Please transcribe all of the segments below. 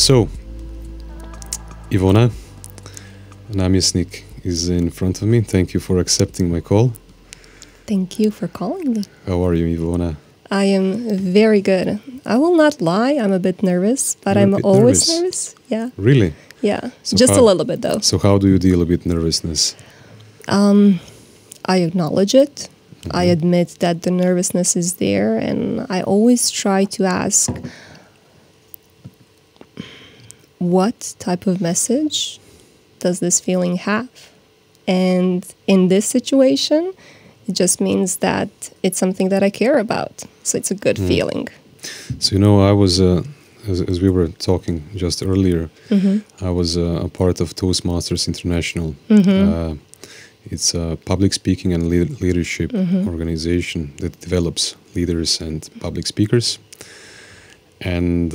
So, Ivona Namjesnik is in front of me. Thank you for accepting my call. Thank you for calling me. How are you, Ivona? I am very good. I will not lie, I'm a bit nervous, but You're a I'm bit always nervous? nervous. Yeah. Really? Yeah. So Just how- a little bit though. So how do you deal with nervousness? I acknowledge it. I admit that the nervousness is there, and I always try to ask, what type of message does this feeling have? And in this situation, it just means that it's something that I care about. So it's a good feeling. So, I was, as we were talking just earlier, I was a part of Toastmasters International. It's a public speaking and leadership organization that develops leaders and public speakers. And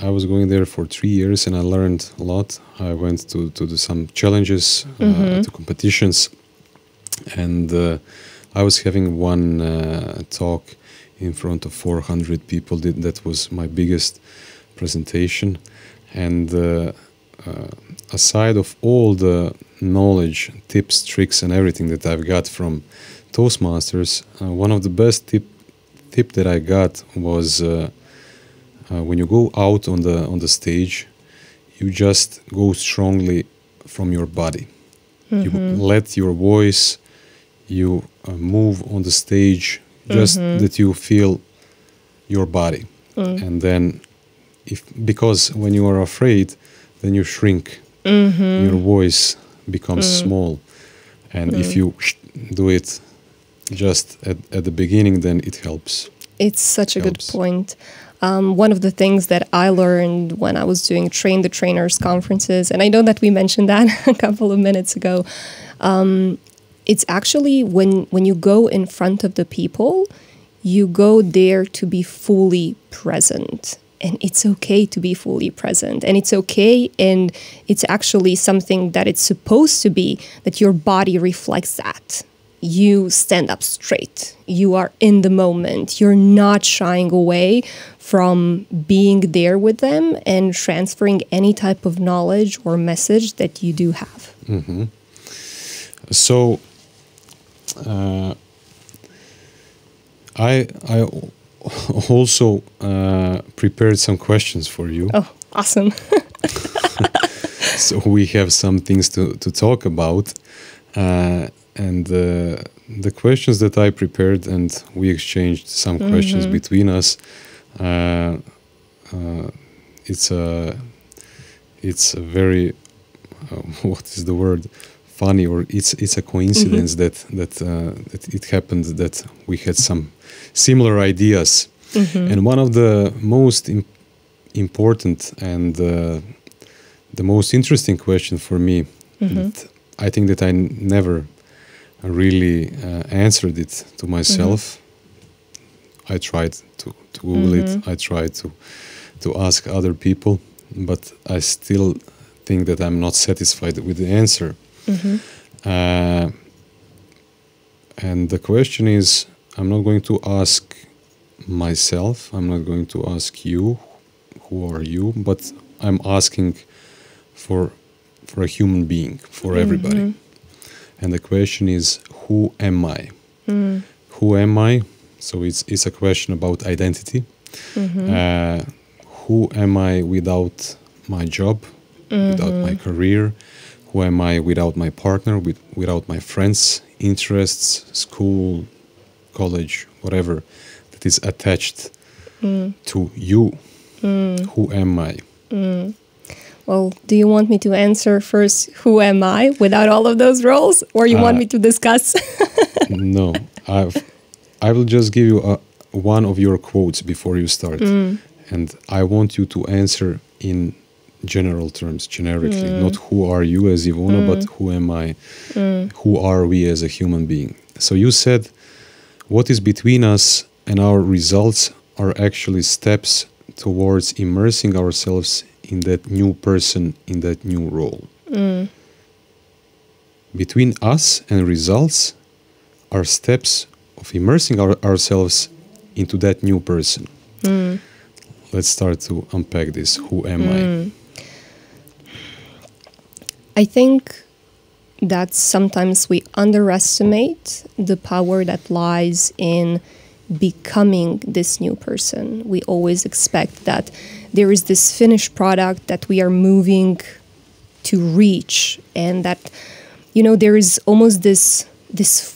I was going there for 3 years, and I learned a lot. I went to do some challenges, to competitions, and I was having one talk in front of 400 people. That was my biggest presentation. And aside of all the knowledge, tips, tricks, and everything that I've got from Toastmasters, one of the best tip that I got was when you go out on the stage, you just go strongly from your body. You let your voice, you move on the stage, just that you feel your body. And then, because when you are afraid, then you shrink. Your voice becomes small. And if you do it just at the beginning, then it helps. It's such a good point. One of the things that I learned when I was doing Train the Trainers conferences, and I know that we mentioned that a couple of minutes ago, it's actually when you go in front of the people, you go there to be fully present. And it's okay to be fully present. And it's okay, and it's actually something that it's supposed to be, that your body reflects that. You stand up straight. You are in the moment. You're not shying away from being there with them and transferring any type of knowledge or message that you do have. So, I also prepared some questions for you. Oh, awesome. So we have some things to talk about. And the questions that I prepared, and we exchanged some questions between us, it's a very, what is the word? Funny, or it's a coincidence that it happened that we had some similar ideas. And one of the most important and the most interesting question for me, that I think that I never really answered it to myself. I tried to Google it. I tried to ask other people, but I still think that I'm not satisfied with the answer. And the question is, I'm not going to ask myself, I'm not going to ask you, who are you, but I'm asking for a human being, for everybody. And the question is, who am I? Who am I? So it's a question about identity. Who am I without my job, without my career? Who am I without my partner, without my friends, interests, school, college, whatever that is attached to you? Who am I? Well, do you want me to answer first, who am I, without all of those roles? Or you want me to discuss? No, I will just give you one of your quotes before you start. And I want you to answer in general terms, generically. Not who are you as Ivona, but who am I? Who are we as a human being? So you said, what is between us and our results are actually steps towards immersing ourselves in that new person, in that new role. Between us and results are steps of immersing ourselves into that new person. Let's start to unpack this. Who am I? I think that sometimes we underestimate the power that lies in becoming this new person. We always expect that there is this finished product that we are moving to reach, and that, you know, there is almost this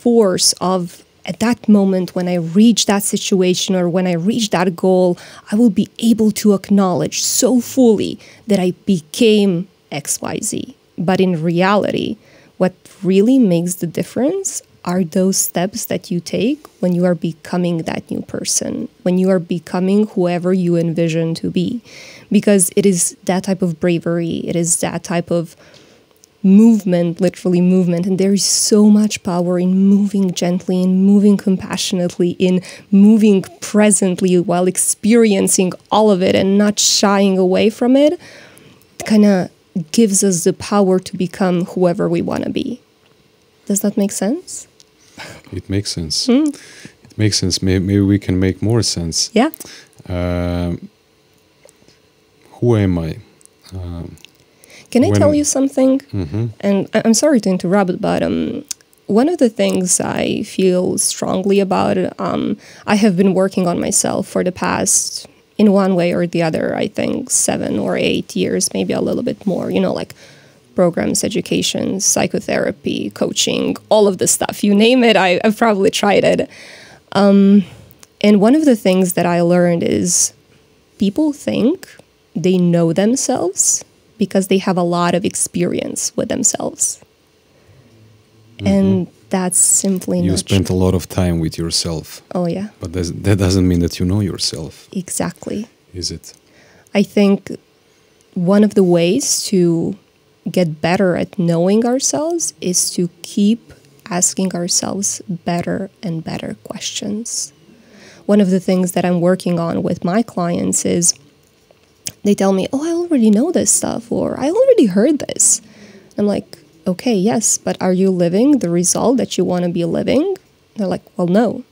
force of, at that moment when I reach that situation or when I reach that goal, I will be able to acknowledge so fully that I became XYZ. But in reality, what really makes the difference are those steps that you take when you are becoming that new person, when you are becoming whoever you envision to be. Because it is that type of bravery, it is that type of movement, literally movement. And there is so much power in moving gently, in moving compassionately, in moving presently while experiencing all of it and not shying away from it. It kind of gives us the power to become whoever we want to be. Does that make sense? It makes sense. It makes sense. Maybe we can make more sense. Yeah. Who am I? Can I tell you something? Mm-hmm. And I'm sorry to interrupt, but one of the things I feel strongly about, I have been working on myself for the past, in one way or the other, I think 7 or 8 years, maybe a little bit more, you know, like programs, education, psychotherapy, coaching, all of this stuff. You name it, I've probably tried it. And one of the things that I learned is people think they know themselves because they have a lot of experience with themselves. Mm-hmm. And that's simply not You spent true. a lot of time with yourself. Oh, yeah. But that doesn't mean that you know yourself. Exactly. Is it? I think one of the ways to get better at knowing ourselves is to keep asking ourselves better and better questions. One of the things that I'm working on with my clients is they tell me, oh, I already know this stuff, or I already heard this. I'm like, okay, yes, but are you living the result that you want to be living? They're like, well, no.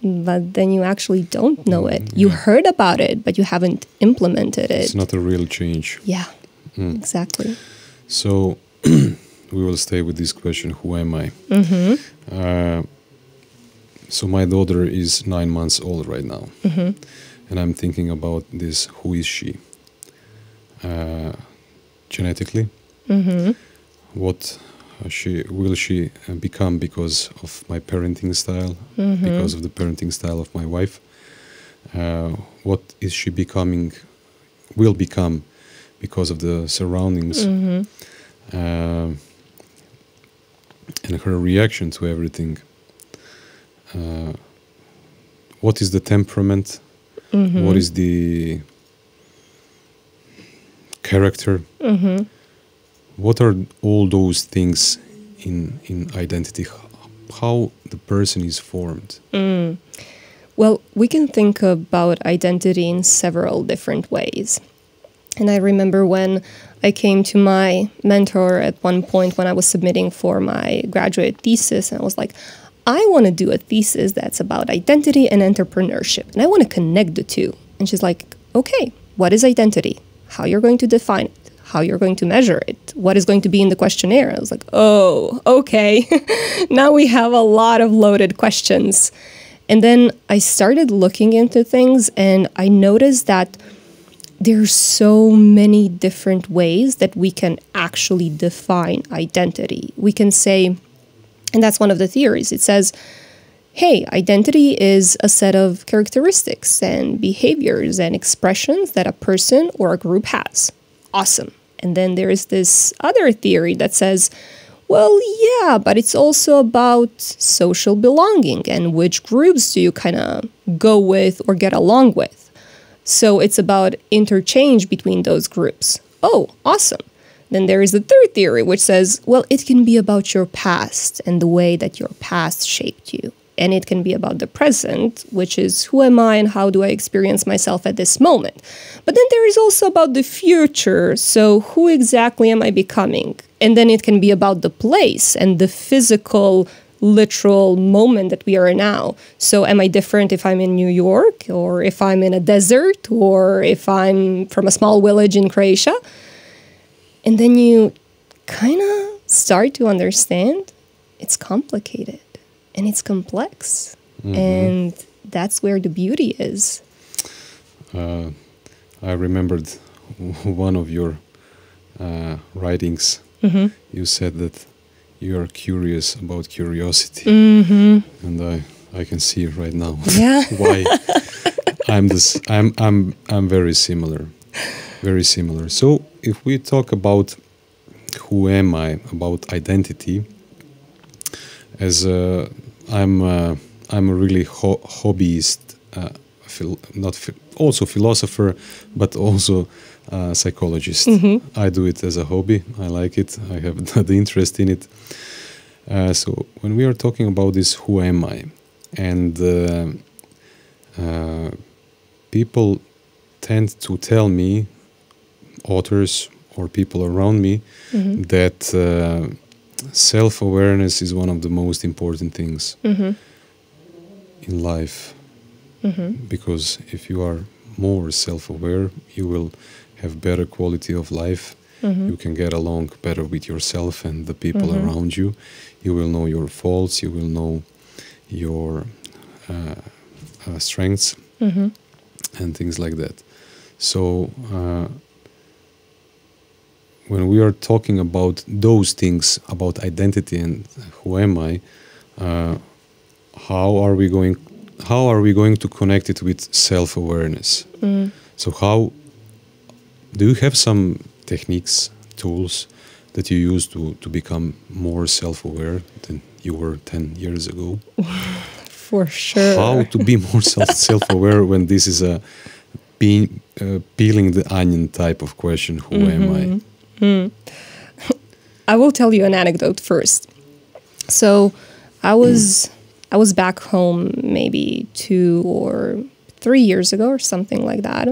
But then you actually don't know it. You heard about it, but you haven't implemented it. It's not a real change. Yeah, exactly. So we will stay with this question, who am I? Mm-hmm. So my daughter is 9 months old right now. Mm-hmm. And I'm thinking about this, who is she? Genetically? Mm-hmm. What will she become because of my parenting style, because of the parenting style of my wife? What is she will become because of the surroundings, and her reaction to everything? What is the temperament? What is the character? What are all those things in identity? How the person is formed? Well, we can think about identity in several different ways. And I remember when I came to my mentor at one point when I was submitting for my graduate thesis, and I was like, I want to do a thesis that's about identity and entrepreneurship, and I want to connect the two. And she's like, okay, what is identity? How you're going to define it? How you're going to measure it? What is going to be in the questionnaire? I was like, oh, okay. Now we have a lot of loaded questions. And then I started looking into things, and I noticed that there's so many different ways that we can actually define identity. We can say, and that's one of the theories, it says, hey, identity is a set of characteristics and behaviors and expressions that a person or a group has. Awesome. And then there is this other theory that says, well, yeah, but it's also about social belonging and which groups do you kind of go with or get along with. So it's about interchange between those groups. Oh, awesome. Then there is the third theory, which says, well, it can be about your past and the way that your past shaped you. And it can be about the present, which is who am I and how do I experience myself at this moment. But then there is also about the future. So who exactly am I becoming? And then it can be about the place and the physical, literal moment that we are in now. So am I different if I'm in New York, or if I'm in a desert, or if I'm from a small village in Croatia? And then you kind of start to understand it's complicated and it's complex. And that's where the beauty is. I remembered one of your writings. You said that you are curious about curiosity, and I can see right now why I'm very similar, very similar. So if we talk about who am I, about identity, as I'm a really hobbyist, also philosopher, but also psychologist. I do it as a hobby. I like it. I have the interest in it. So when we are talking about this, who am I? And people tend to tell me, authors or people around me, that self-awareness is one of the most important things in life. Because if you are more self-aware, you will have better quality of life. You can get along better with yourself and the people around you. You will know your faults. You will know your strengths and things like that. So when we are talking about those things, about identity and who am I, how are we going to connect it with self-awareness? So how do you have some techniques, tools that you use to become more self-aware than you were 10 years ago? For sure. How to be more self-aware when this is a peeling the onion type of question, who am I? I will tell you an anecdote first. So I was back home maybe 2 or 3 years ago or something like that.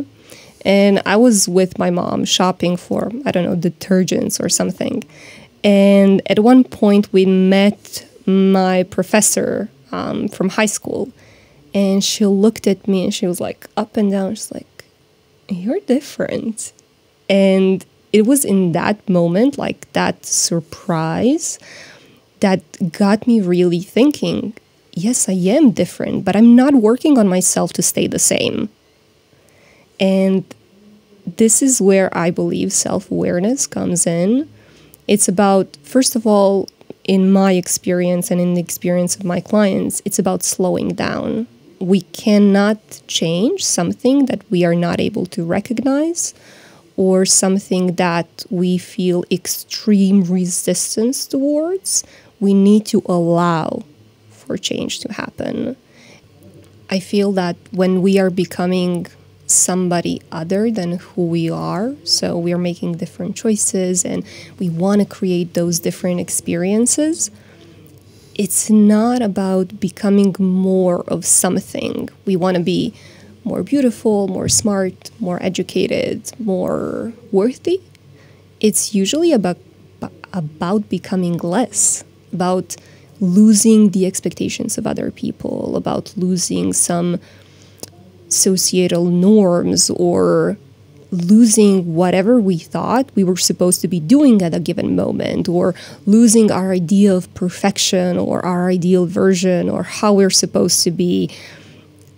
And I was with my mom shopping for, I don't know, detergents or something. And at one point we met my professor from high school. And she looked at me and she was like up and down. She's like, you're different. And it was in that moment, like that surprise, that got me really thinking, yes, I am different, but I'm not working on myself to stay the same. And this is where I believe self-awareness comes in. It's about, first of all, in my experience and in the experience of my clients, it's about slowing down. We cannot change something that we are not able to recognize or something that we feel extreme resistance towards. We need to allow for change to happen. I feel that when we are becoming somebody other than who we are, so we are making different choices and we want to create those different experiences, it's not about becoming more of something. We want to be more beautiful, more smart, more educated, more worthy. It's usually about becoming less, about losing the expectations of other people, about losing some societal norms or losing whatever we thought we were supposed to be doing at a given moment, or losing our idea of perfection or our ideal version or how we're supposed to be.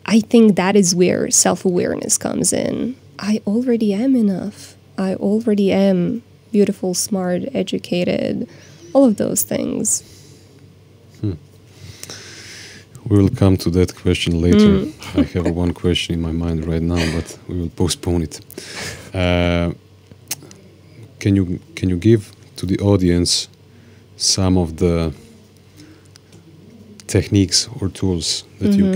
I think that is where self-awareness comes in. I already am enough. I already am beautiful, smart, educated, all of those things. We will come to that question later. I have one question in my mind right now, but we will postpone it. Can you give to the audience some of the techniques or tools that you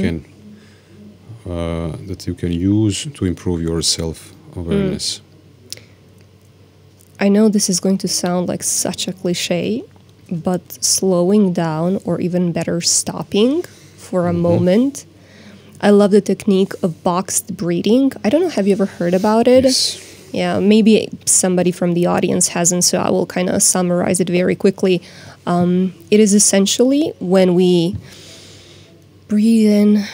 can use to improve your self-awareness? I know this is going to sound like such a cliche, but slowing down, or even better, stopping for a moment. I love the technique of boxed breathing. I don't know, have you ever heard about it? Yes. Yeah, maybe somebody from the audience hasn't, so I will kind of summarize it very quickly. It is essentially when we breathe in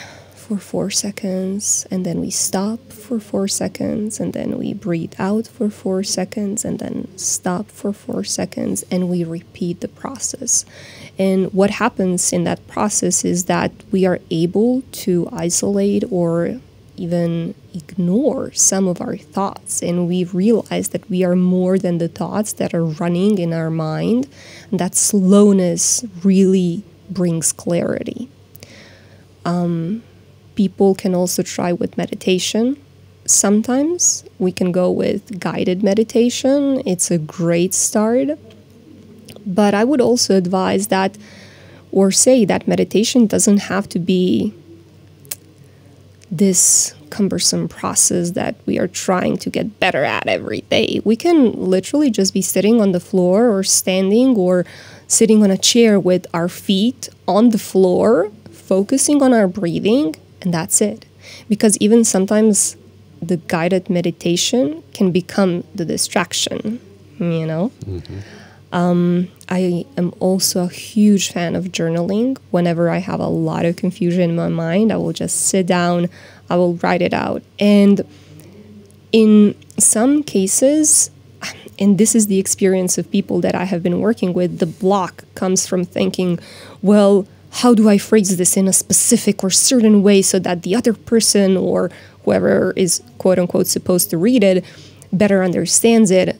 for 4 seconds, and then we stop for 4 seconds, and then we breathe out for 4 seconds, and then stop for 4 seconds, and we repeat the process. And what happens in that process is that we are able to isolate or even ignore some of our thoughts, and we realize that we are more than the thoughts that are running in our mind, and that slowness really brings clarity. People can also try with meditation. Sometimes we can go with guided meditation. It's a great start. But I would also advise that, or say that meditation doesn't have to be this cumbersome process that we are trying to get better at every day. We can literally just be sitting on the floor or standing or sitting on a chair with our feet on the floor, focusing on our breathing, and that's it. Because even sometimes the guided meditation can become the distraction, you know? I am also a huge fan of journaling. Whenever I have a lot of confusion in my mind, I will just sit down, I will write it out. And in some cases, and this is the experience of people that I have been working with, the block comes from thinking, well, how do I phrase this in a specific or certain way so that the other person or whoever is quote unquote supposed to read it better understands it?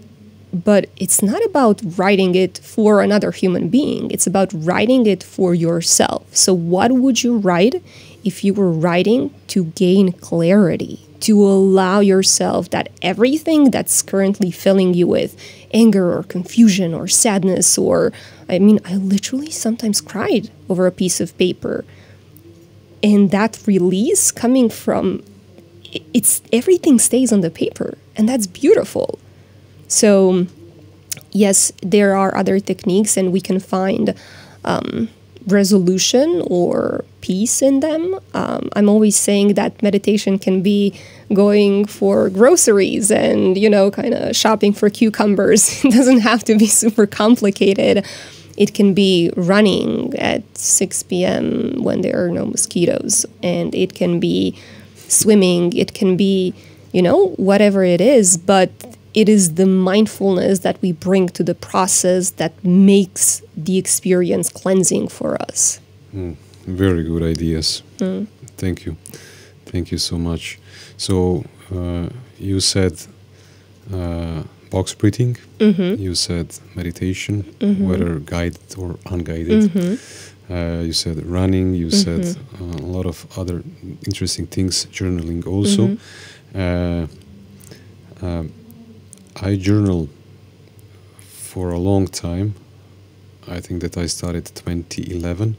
But it's not about writing it for another human being. It's about writing it for yourself. So what would you write if you were writing to gain clarity, to allow yourself that everything that's currently filling you with anger or confusion or sadness or, I mean, I literally sometimes cried over a piece of paper. And that release coming from, it's everything stays on the paper, and that's beautiful. So, yes, there are other techniques, and we can find resolution or peace in them. I'm always saying that meditation can be going for groceries and, you know, kind of shopping for cucumbers. It doesn't have to be super complicated. It can be running at 6 p.m. when there are no mosquitoes, and it can be swimming. It can be, you know, whatever it is, but it is the mindfulness that we bring to the process that makes the experience cleansing for us. Very good ideas. Thank you. Thank you so much. So you said box breathing, you said meditation, whether guided or unguided. You said running, you said a lot of other interesting things, journaling also. I journal for a long time. I think that I started 2011,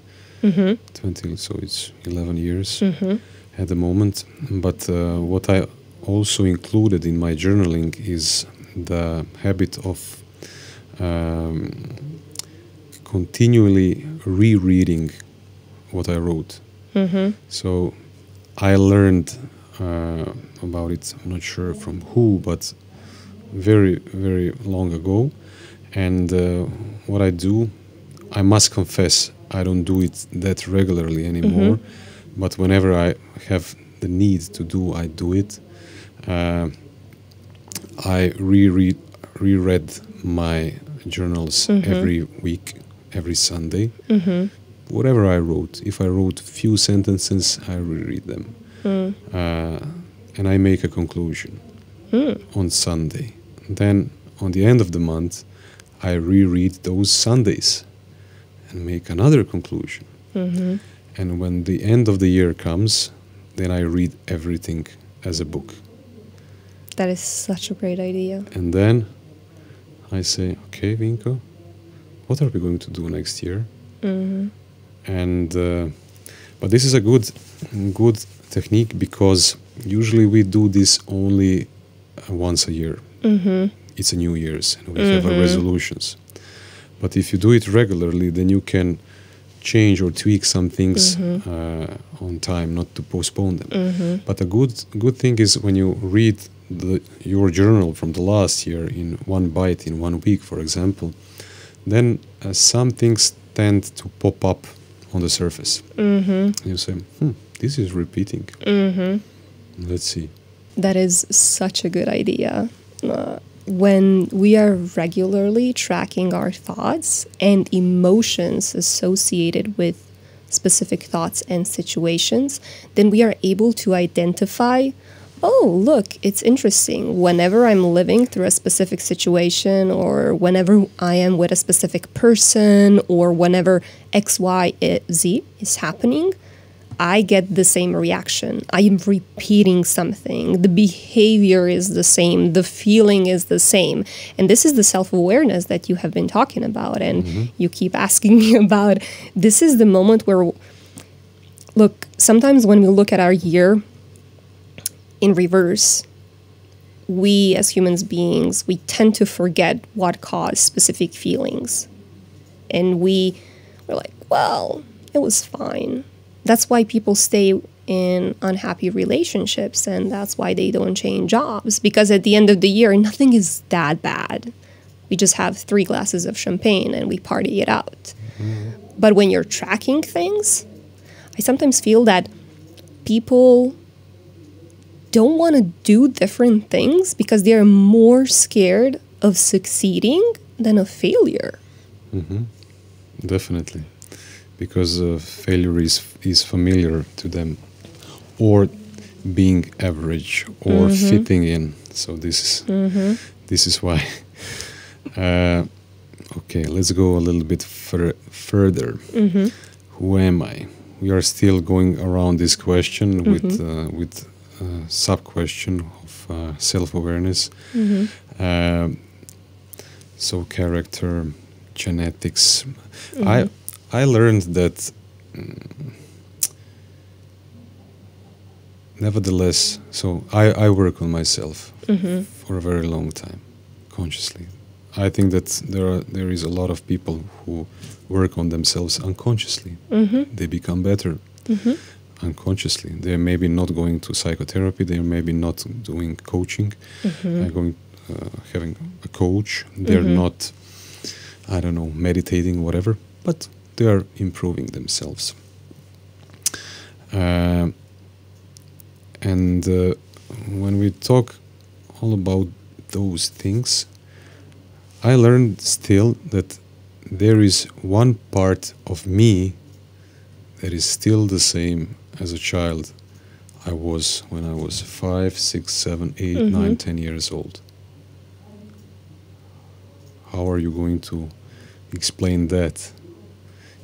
so it's 11 years at the moment. But what I also included in my journaling is the habit of continually rereading what I wrote. So I learned about it, I'm not sure from who, but very, very long ago. And what I do, I must confess, I don't do it that regularly anymore. But whenever I have the need to do, I do it. I reread my journals every week, every Sunday. Whatever I wrote, if I wrote few sentences, I reread them. And I make a conclusion on Sunday. Then on the end of the month, I reread those Sundays and make another conclusion. And when the end of the year comes, then I read everything as a book. That is such a great idea. And then I say, okay, Vinko, what are we going to do next year? And but this is a good technique, because usually we do this only once a year. It's a New Year's, and we have our resolutions. But if you do it regularly, then you can change or tweak some things on time, not to postpone them. But a good thing is when you read your journal from the last year in one bite, in 1 week, for example, then some things tend to pop up on the surface. You say, this is repeating. Let's see. That is such a good idea. When we are regularly tracking our thoughts and emotions associated with specific thoughts and situations, then we are able to identify, oh, look, it's interesting. Whenever I'm living through a specific situation, or whenever I am with a specific person, or whenever X, Y, Z is happening, I get the same reaction. I am repeating something. The behavior is the same. The feeling is the same. And this is the self-awareness that you have been talking about and you keep asking me about. This is the moment where, look, sometimes when we look at our year in reverse, we as human beings, we tend to forget what caused specific feelings. And we're like, well, it was fine. That's why people stay in unhappy relationships, and that's why they don't change jobs, because at the end of the year, nothing is that bad. We just have 3 glasses of champagne and we party it out. But when you're tracking things, I sometimes feel that people don't want to do different things because they're more scared of succeeding than of failure. Definitely. Because failure is familiar to them, or being average, or fitting in. So this is why. Okay, let's go a little bit further. Who am I? We are still going around this question with sub question of self-awareness. So character, genetics. I learned that nevertheless, so I work on myself for a very long time, consciously. I think that there is a lot of people who work on themselves unconsciously. They become better unconsciously. They're maybe not going to psychotherapy, they're maybe not doing coaching, having a coach, they're not, I don't know, meditating, whatever, but they are improving themselves. And when we talk all about those things, I learned still that there is one part of me that is still the same as a child I was when I was 5, 6, 7, 8, 9, 10 years old. How are you going to explain that?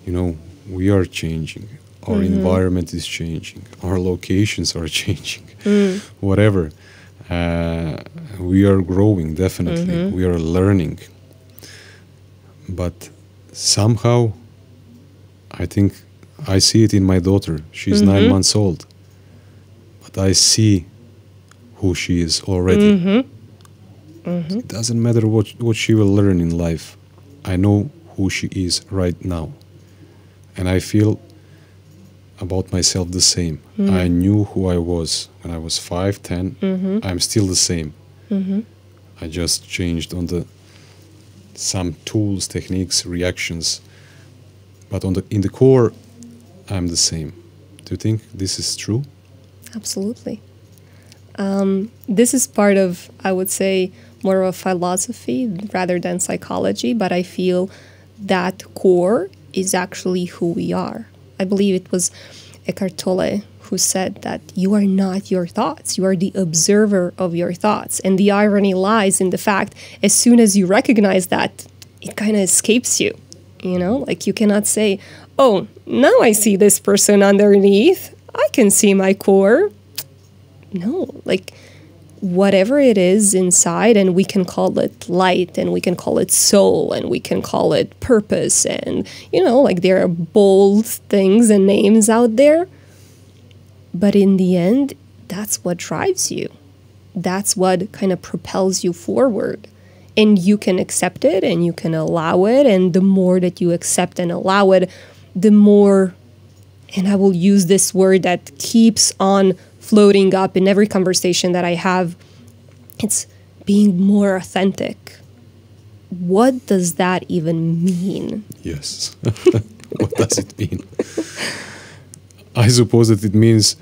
You know, we are changing. Our environment is changing. Our locations are changing. Whatever. We are growing, definitely. We are learning. But somehow, I think I see it in my daughter. She's 9 months old. But I see who she is already. It doesn't matter what she will learn in life. I know who she is right now. And I feel about myself the same. I knew who I was when I was 5, 10. I'm still the same. I just changed on some tools, techniques, reactions. But in the core, I'm the same. Do you think this is true? Absolutely. This is part of, I would say, more of a philosophy rather than psychology, but I feel that core is actually who we are. I believe it was Eckhart Tolle who said that you are not your thoughts, you are the observer of your thoughts. And the irony lies in the fact, as soon as you recognize that, it kind of escapes you. You know, like you cannot say, oh, now I see this person underneath, I can see my core. No, like whatever it is inside, and we can call it light, and we can call it soul, and we can call it purpose, and, you know, like there are bold things and names out there. But in the end, that's what drives you. That's what kind of propels you forward. And you can accept it and you can allow it. And the more that you accept and allow it, the more, and I will use this word that keeps on floating up in every conversation that I have, it's being more authentic. What does that even mean? Yes. What does it mean? I suppose that it means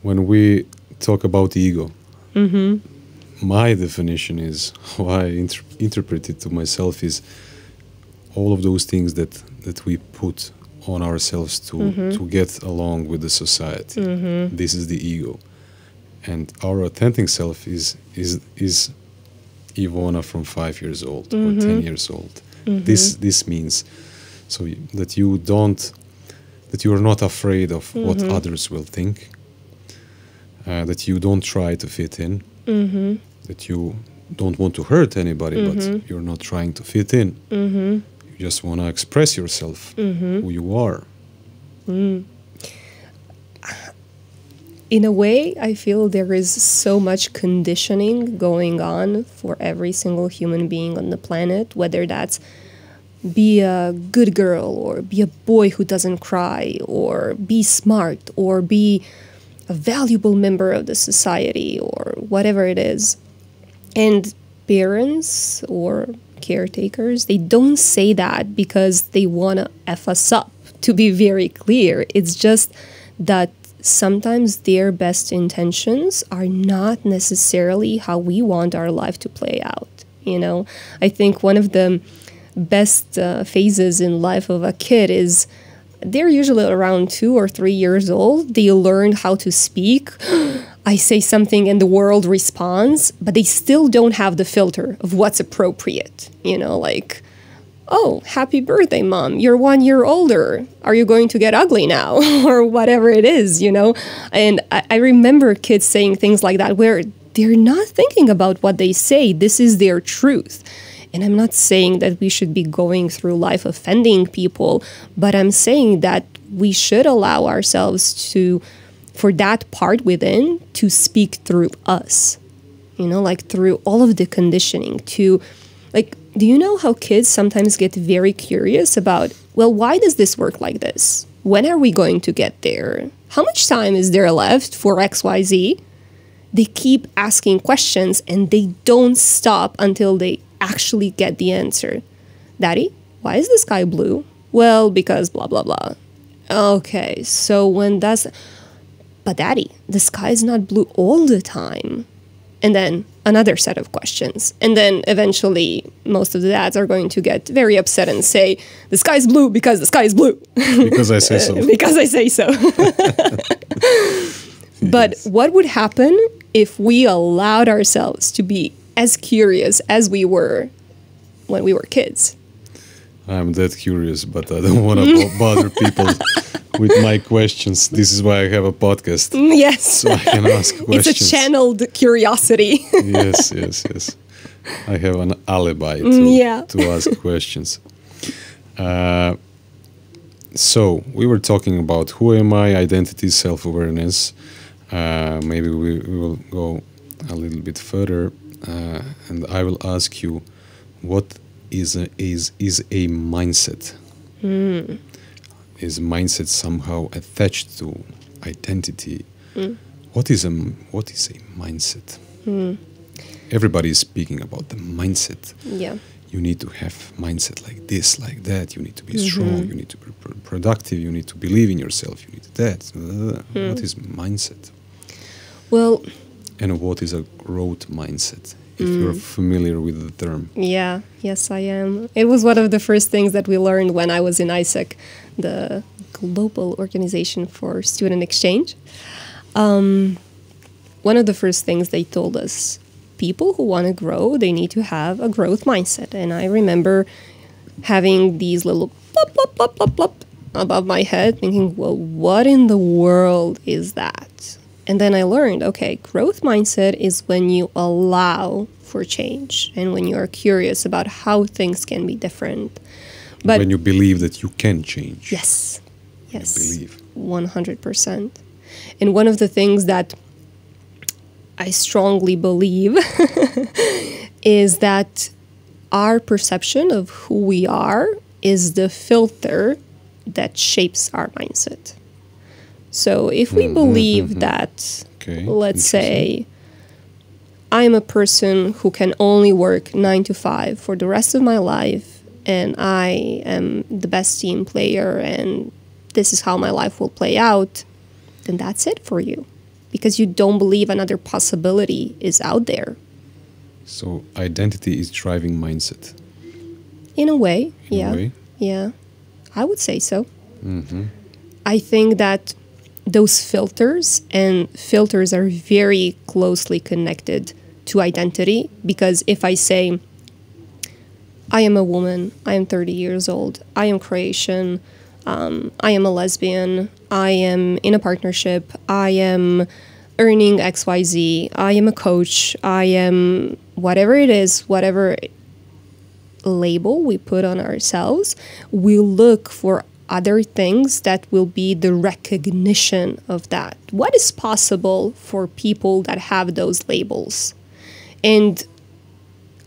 when we talk about ego, my definition is, how I interpret it to myself, is all of those things that we put on ourselves to get along with the society. This is the ego. And our authentic self is Ivona from 5 years old or 10 years old. This means so that you are not afraid of what others will think, that you don't try to fit in, that you don't want to hurt anybody, but you're not trying to fit in. You just want to express yourself, who you are. In a way, I feel there is so much conditioning going on for every single human being on the planet, whether that's be a good girl or be a boy who doesn't cry or be smart or be a valuable member of the society or whatever it is. And parents or caretakers, they don't say that because they want to F us up, to be very clear. It's just that sometimes their best intentions are not necessarily how we want our life to play out. You know, I think one of the best phases in life of a kid is they're usually around 2 or 3 years old. They learn how to speak. I say something and the world responds, but they still don't have the filter of what's appropriate. You know, like, oh, happy birthday, Mom. You're 1 year older. Are you going to get ugly now? Or whatever it is, you know? And I remember kids saying things like that where they're not thinking about what they say. This is their truth. And I'm not saying that we should be going through life offending people, but I'm saying that we should allow ourselves for that part within to speak through us, you know, like through all of the conditioning to, like, do you know how kids sometimes get very curious about, well, why does this work like this? When are we going to get there? How much time is there left for XYZ? They keep asking questions and they don't stop until they actually get the answer. Daddy, why is the sky blue? Well, because blah, blah, blah. Okay, so when does... But Daddy, the sky is not blue all the time. And then another set of questions. And then eventually most of the dads are going to get very upset and say, the sky is blue because the sky is blue. Because I say so. Because I say so. But yes. What would happen if we allowed ourselves to be as curious as we were when we were kids? I'm that curious, but I don't want to bother people with my questions. This is why I have a podcast. Yes. So I can ask questions. It's a channeled curiosity. Yes. I have an alibi to ask questions. So we were talking about who am I, identity, self-awareness. Maybe we will go a little bit further. And I will ask you, what is a mindset? Is mindset somehow attached to identity? What is a mindset? Everybody is speaking about the mindset. Yeah. You need to have mindset like this, like that. You need to be strong. You need to be productive. You need to believe in yourself. You need that. What is mindset? Well. And what is a growth mindset? If you're familiar with the term. Yeah, yes, I am. It was one of the first things that we learned when I was in ISEC, the Global Organization for Student Exchange. One of the first things they told us, people who want to grow, they need to have a growth mindset. And I remember having these little plop, plop, plop, plop, plop above my head, thinking, well, what in the world is that? And then I learned, okay, growth mindset is when you allow for change and when you are curious about how things can be different. But when you believe that you can change. Yes. Believe. 100%. And one of the things that I strongly believe is that our perception of who we are is the filter that shapes our mindset. So if we believe that, let's say, I'm a person who can only work 9 to 5 for the rest of my life, and I am the best team player and this is how my life will play out, then that's it for you. Because you don't believe another possibility is out there. So identity is driving mindset. In a way, In yeah. a way? Yeah, I would say so. I think that those filters are very closely connected to identity, because if I say, I am a woman, I am 30 years old, I am Croatian, I am a lesbian, I am in a partnership, I am earning XYZ, I am a coach, I am whatever it is, whatever label we put on ourselves, we look for other things that will be the recognition of that. What is possible for people that have those labels? And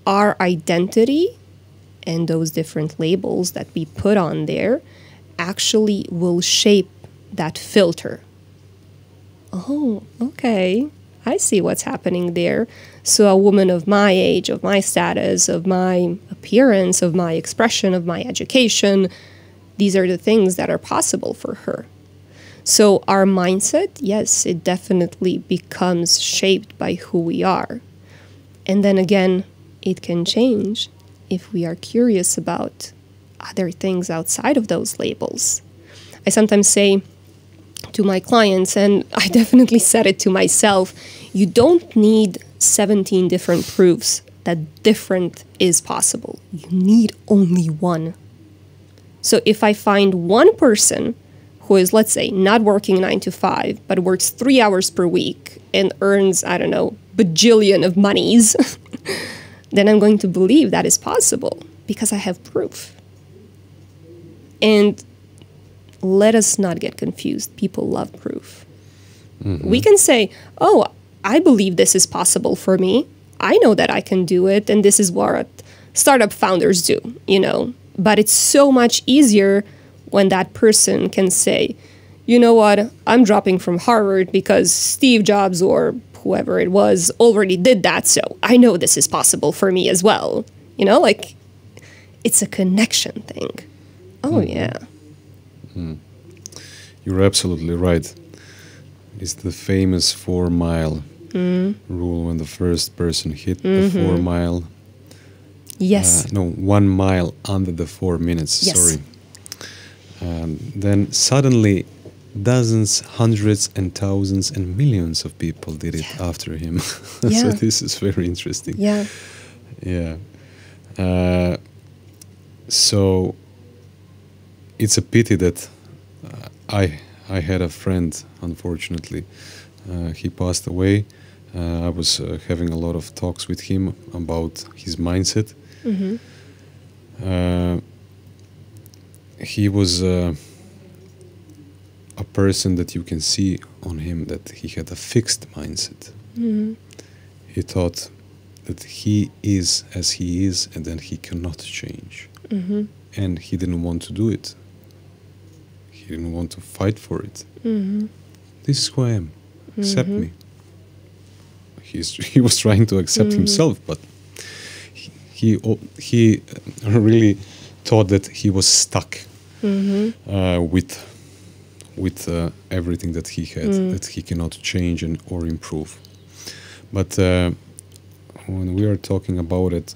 our identity and those different labels that we put on there actually will shape that filter. Oh, okay. I see what's happening there. So a woman of my age, of my status, of my appearance, of my expression, of my education, these are the things that are possible for her. So our mindset, yes, it definitely becomes shaped by who we are. And then again, it can change if we are curious about other things outside of those labels. I sometimes say to my clients, and I definitely said it to myself, you don't need 17 different proofs that different is possible. You need only one. So if I find one person who is, let's say, not working 9 to 5, but works 3 hours per week and earns, I don't know, bajillion of monies, then I'm going to believe that is possible because I have proof. And let us not get confused. People love proof. We can say, oh, I believe this is possible for me. I know that I can do it, and this is what startup founders do, you know. But it's so much easier when that person can say, you know what, I'm dropping from Harvard because Steve Jobs or whoever it was already did that, so I know this is possible for me as well. You know, like, it's a connection thing. Oh, yeah. You're absolutely right. It's the famous 4-mile rule. When the first person hit the 4 mile. Yes. No, 1 mile under the 4 minutes. Yes. Sorry. Then suddenly dozens, hundreds and thousands and millions of people did it after him. So this is very interesting. Yeah. Yeah. So it's a pity that I had a friend, unfortunately. He passed away. I was having a lot of talks with him about his mindset. He was a person that you can see on him that he had a fixed mindset. He thought that he is as he is and then he cannot change. And he didn't want to do it. He didn't want to fight for it. This is who I am. Accept me. He was trying to accept himself, but he really thought that he was stuck with everything that he had, that he cannot change or improve. But when we are talking about it,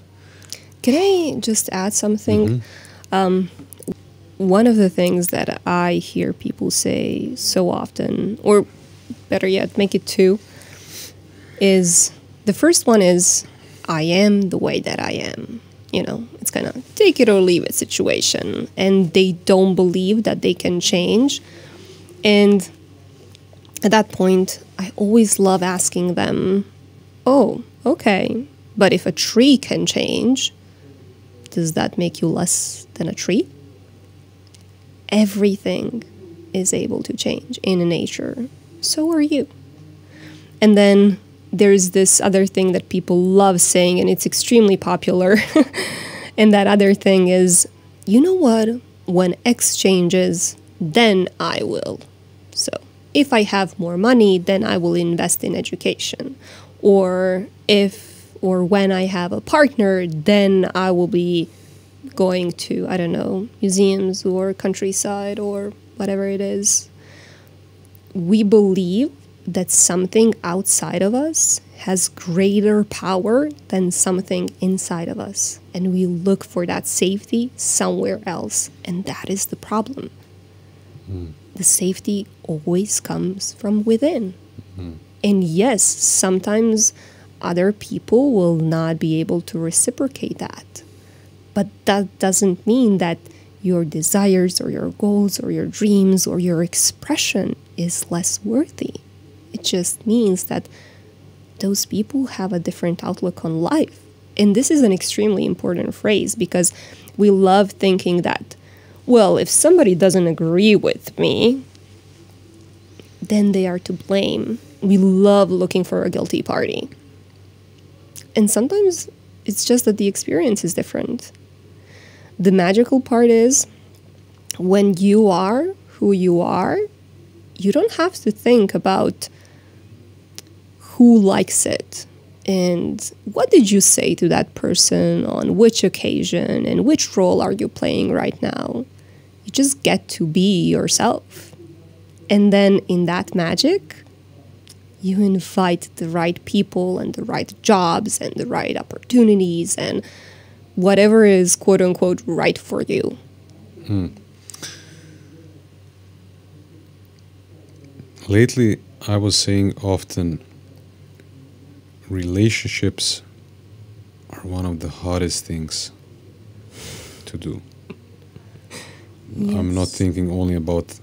can I just add something? One of the things that I hear people say so often, or better yet, make it two, is the first one is, I am the way that I am. You know, it's kind of take it or leave it situation. And they don't believe that they can change. And at that point, I always love asking them, oh, okay, but if a tree can change, does that make you less than a tree? Everything is able to change in nature. So are you. And then there's this other thing that people love saying, and it's extremely popular. And that other thing is, you know what? When X changes, then I will. So if I have more money, then I will invest in education. Or when I have a partner, then I will be going to, I don't know, museums or countryside or whatever it is, we believe that something outside of us has greater power than something inside of us. And we look for that safety somewhere else. And that is the problem. The safety always comes from within. And yes, sometimes other people will not be able to reciprocate that. But that doesn't mean that your desires or your goals or your dreams or your expression is less worthy. It just means that those people have a different outlook on life. And this is an extremely important phrase because we love thinking that, well, if somebody doesn't agree with me, then they are to blame. We love looking for a guilty party. And sometimes it's just that the experience is different. The magical part is when you are who you are, you don't have to think about who likes it and what did you say to that person on which occasion and which role are you playing right now. You just get to be yourself. And then in that magic, you invite the right people and the right jobs and the right opportunities and whatever is quote unquote right for you. Lately, I was saying often, relationships are one of the hardest things to do. Yes. I'm not thinking only about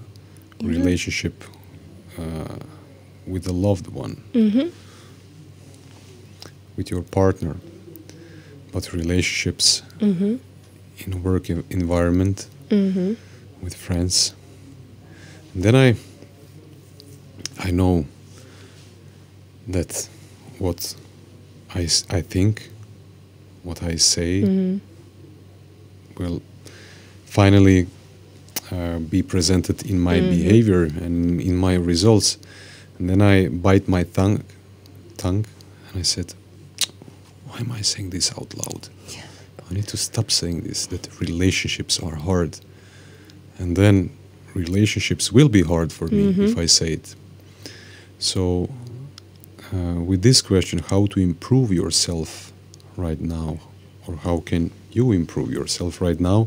relationship with a loved one, with your partner, but relationships in work environment, with friends. And then I know that what I think, what I say will finally be presented in my behavior and in my results. And then I bite my tongue and I said, why am I saying this out loud? Yeah. I need to stop saying this, that relationships are hard. And then relationships will be hard for me if I say it. So with this question, how to improve yourself right now, or how can you improve yourself right now,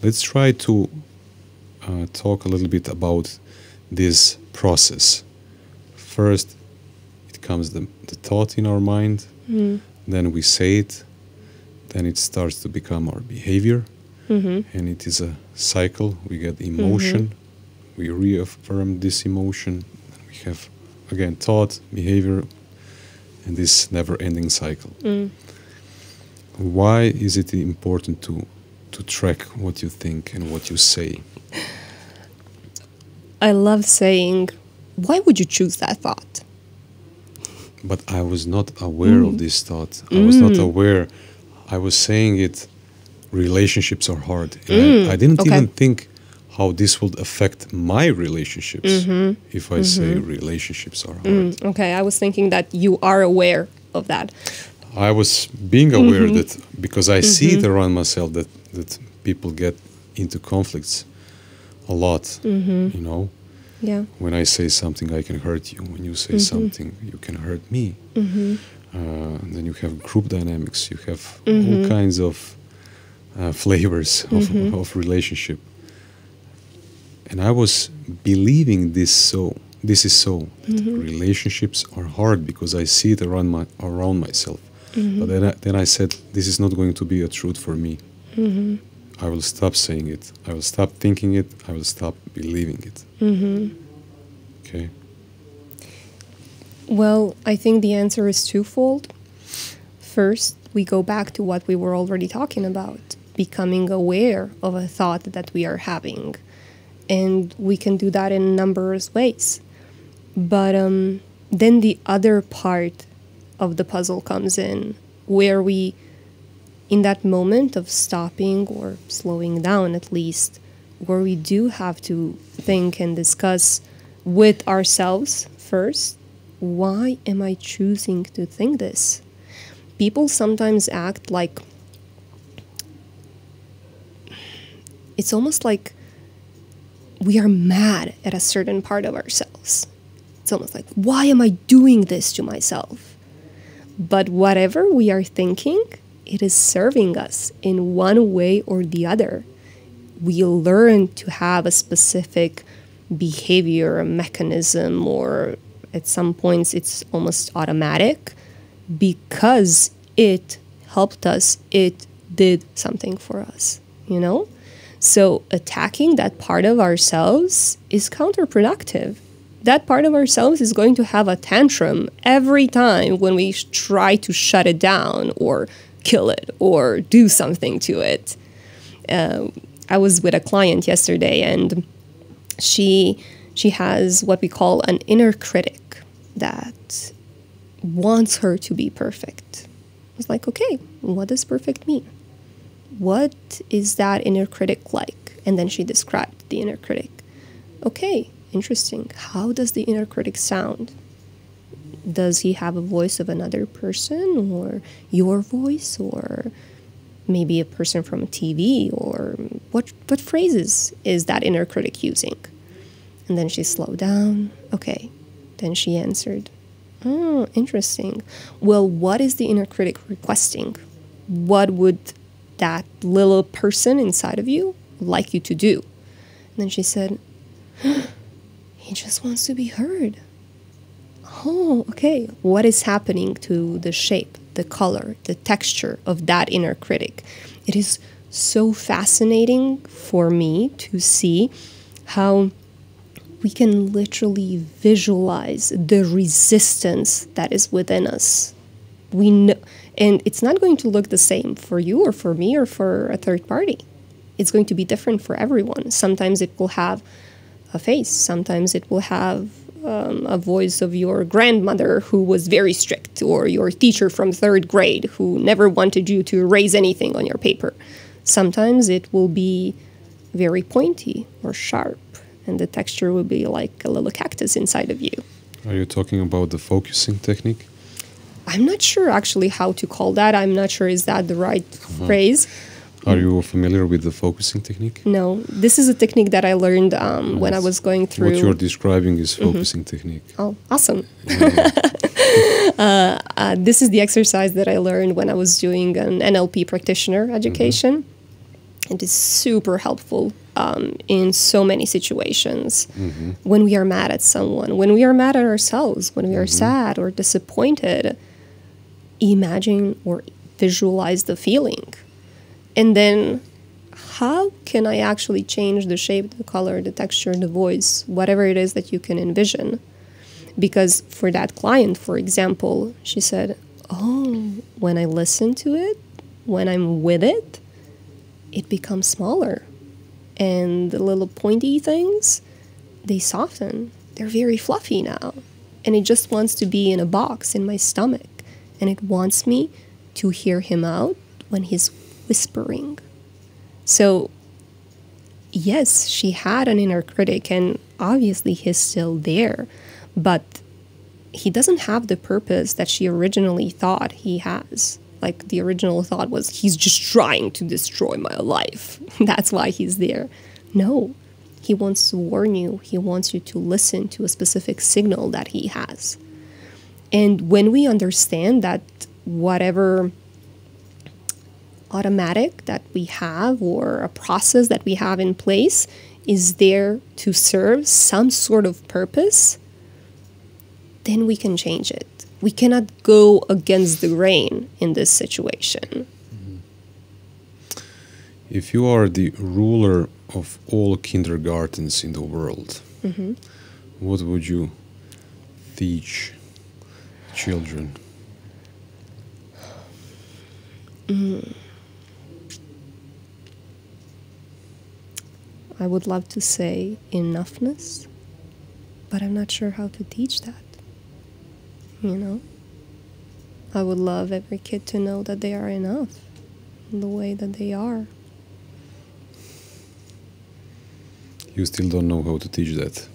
let's try to talk a little bit about this process. First, it comes the thought in our mind, then we say it, then it starts to become our behavior, and it is a cycle. We get emotion, we reaffirm this emotion, and we have again thought, behavior, and this never-ending cycle. Why is it important to track what you think and what you say? I love saying, why would you choose that thought? But I was not aware of this thought. I was not aware. I was saying it, relationships are hard. And I didn't even think how this would affect my relationships if I say relationships are hard. Okay, I was thinking that you are aware of that. I was being aware that because I see it around myself that people get into conflicts a lot, you know. Yeah. When I say something, I can hurt you. When you say something, you can hurt me. Then you have group dynamics. You have all kinds of flavors of relationship. And I was believing this is so. That relationships are hard because I see it around myself. But then I said, this is not going to be a truth for me. I will stop saying it. I will stop thinking it. I will stop believing it. Okay. Well, I think the answer is twofold. First, we go back to what we were already talking about, becoming aware of a thought that we are having. And we can do that in numerous ways. But then the other part of the puzzle comes in, where we, in that moment of stopping or slowing down at least, where we do have to think and discuss with ourselves first, why am I choosing to think this? People sometimes act like it's almost like we are mad at a certain part of ourselves. It's almost like, why am I doing this to myself? But whatever we are thinking, it is serving us in one way or the other. We learn to have a specific behavior, a mechanism, or at some points it's almost automatic because it helped us, it did something for us, you know? So attacking that part of ourselves is counterproductive. That part of ourselves is going to have a tantrum every time when we try to shut it down or kill it or do something to it. I was with a client yesterday, and she has what we call an inner critic that wants her to be perfect. I was like, okay, what does perfect mean? What is that inner critic like? And then she described the inner critic. Okay, interesting. How does the inner critic sound? Does he have a voice of another person, or your voice, or maybe a person from a TV, or what phrases is that inner critic using? And then she slowed down. Okay. Then she answered, oh, interesting. Well, what is the inner critic requesting? What would that little person inside of you like you to do? And then she said, he just wants to be heard. Oh, okay. What is happening to the shape, the color, the texture of that inner critic? It is so fascinating for me to see how we can literally visualize the resistance that is within us. We know, and it's not going to look the same for you or for me or for a third party. It's going to be different for everyone. Sometimes it will have a face. Sometimes it will have a voice of your grandmother who was very strict, or your teacher from third grade who never wanted you to erase anything on your paper. Sometimes it will be very pointy or sharp, and the texture will be like a little cactus inside of you. Are you talking about the focusing technique? I'm not sure actually how to call that. I'm not sure is that the right phrase. Are you familiar with the focusing technique? No, this is a technique that I learned when I was going through. What you're describing is focusing technique. Oh, awesome. This is the exercise that I learned when I was doing an NLP practitioner education. It is super helpful in so many situations. When we are mad at someone, when we are mad at ourselves, when we are sad or disappointed, imagine or visualize the feeling. And then how can I actually change the shape, the color, the texture, the voice, whatever it is that you can envision? Because for that client, for example, she said, oh, when I listen to it, when I'm with it, it becomes smaller. And the little pointy things, they soften. They're very fluffy now. And it just wants to be in a box in my stomach. And it wants me to hear him out when he's whispering. So, yes, she had an inner critic, and obviously he's still there. But he doesn't have the purpose that she originally thought he has. Like, the original thought was, he's just trying to destroy my life. That's why he's there. No, he wants to warn you. He wants you to listen to a specific signal that he has. And when we understand that whatever automatic that we have or a process that we have in place is there to serve some sort of purpose, then we can change it. We cannot go against the grain in this situation. If you are the ruler of all kindergartens in the world, what would you teach children? I would love to say enoughness, but I'm not sure how to teach that. You know? I would love every kid to know that they are enough in the way that they are. You still don't know how to teach that?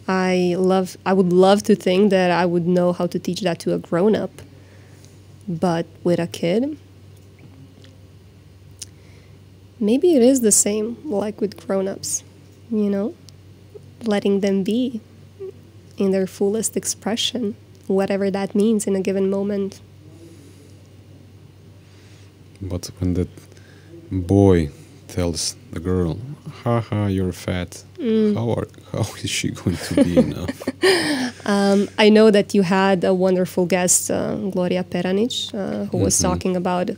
I would love to think that I would know how to teach that to a grown-up. But with a kid, maybe it is the same like with grown-ups, you know, letting them be in their fullest expression, whatever that means in a given moment. But when that boy tells the girl, haha, you're fat, how is she going to be enough? I know that you had a wonderful guest, Gloria Peranic, who was talking about,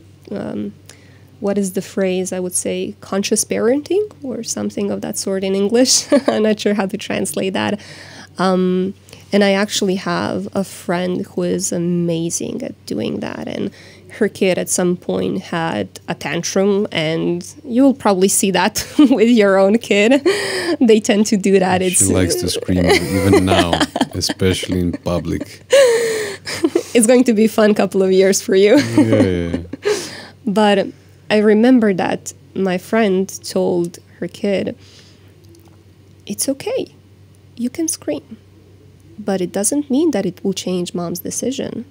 what is the phrase, I would say, conscious parenting or something of that sort in English. I'm not sure how to translate that. And I actually have a friend who is amazing at doing that. And her kid at some point had a tantrum, and you'll probably see that with your own kid. They tend to do that. She likes to scream even now, especially in public. It's going to be a fun couple of years for you. Yeah. But I remember that my friend told her kid, it's okay, you can scream, but it doesn't mean that it will change mom's decision.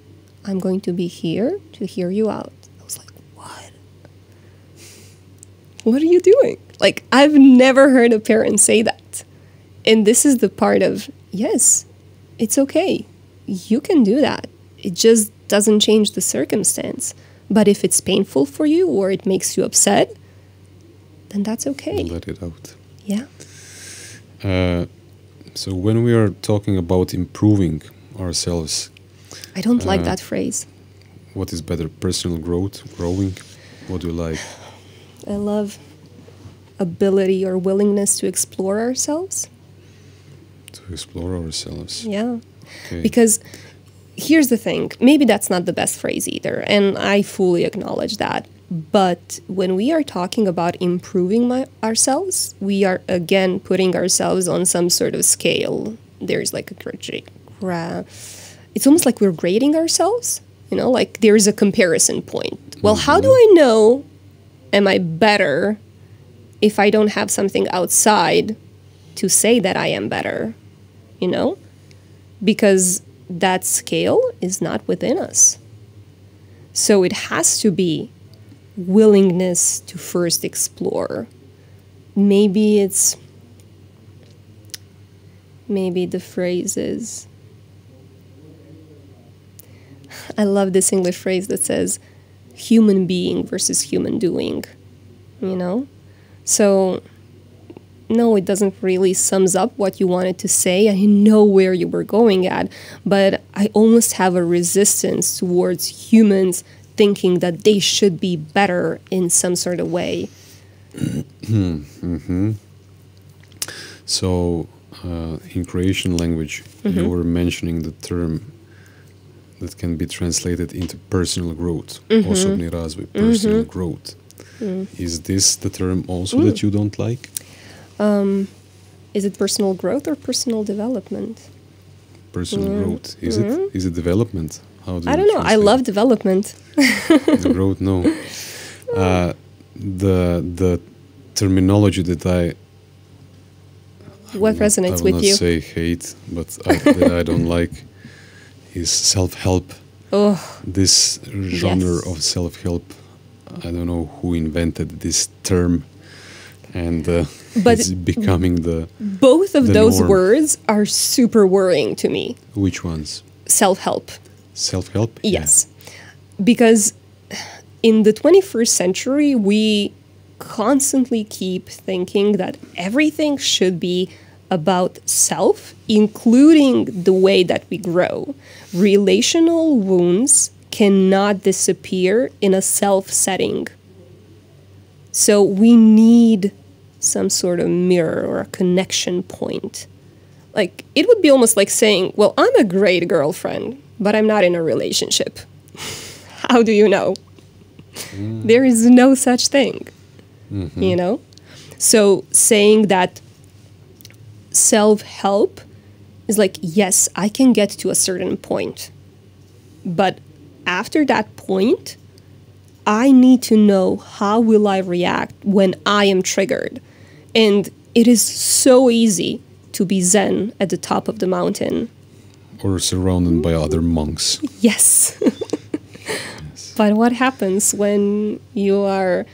I'm going to be here to hear you out. I was like, what? What are you doing? Like, I've never heard a parent say that. And this is the part of, yes, it's okay. You can do that. It just doesn't change the circumstance. But if it's painful for you or it makes you upset, then that's okay. Let it out. Yeah. So when we are talking about improving ourselves, I don't like that phrase. what is better, personal growth, growing? What do you like? I love ability or willingness to explore ourselves. To explore ourselves. Yeah. Okay. Because here's the thing, maybe that's not the best phrase either, and I fully acknowledge that. But when we are talking about improving ourselves, we are again putting ourselves on some sort of scale. There's like it's almost like we're grading ourselves, you know, like there's a comparison point. Well, how do I know, am I better if I don't have something outside to say that I am better, you know? Because that scale is not within us. So it has to be willingness to first explore. Maybe the phrase is, I love this English phrase that says human being versus human doing, you know? So no, it doesn't really sums up what you wanted to say. I know where you were going at, but I almost have a resistance towards humans thinking that they should be better in some sort of way. So, in Croatian language, you were mentioning the term that can be translated into personal growth, osobni razvoj, personal growth. Is this the term also that you don't like? Is it personal growth or personal development? Personal growth. Is it development? How do I don't know. I love development. The growth, no. The terminology that what resonates with you? I will not say hate, but that I don't like is self-help. Oh, this genre of self-help, I don't know who invented this term, and but it's becoming both of those norm. Words are super worrying to me. Which ones? Self-help. Self-help? Yes. Yeah. Because in the 21st century, we constantly keep thinking that everything should be about self, including the way that we grow. Relational wounds cannot disappear in a self setting. So we need some sort of mirror or a connection point. Like, it would be almost like saying, well, I'm a great girlfriend, but I'm not in a relationship. How do you know? There is no such thing, you know? So saying that self-help is like, yes, I can get to a certain point, but after that point, I need to know how will I react when I am triggered. And it is so easy to be zen at the top of the mountain. Or surrounded by other monks. Yes. But what happens when you are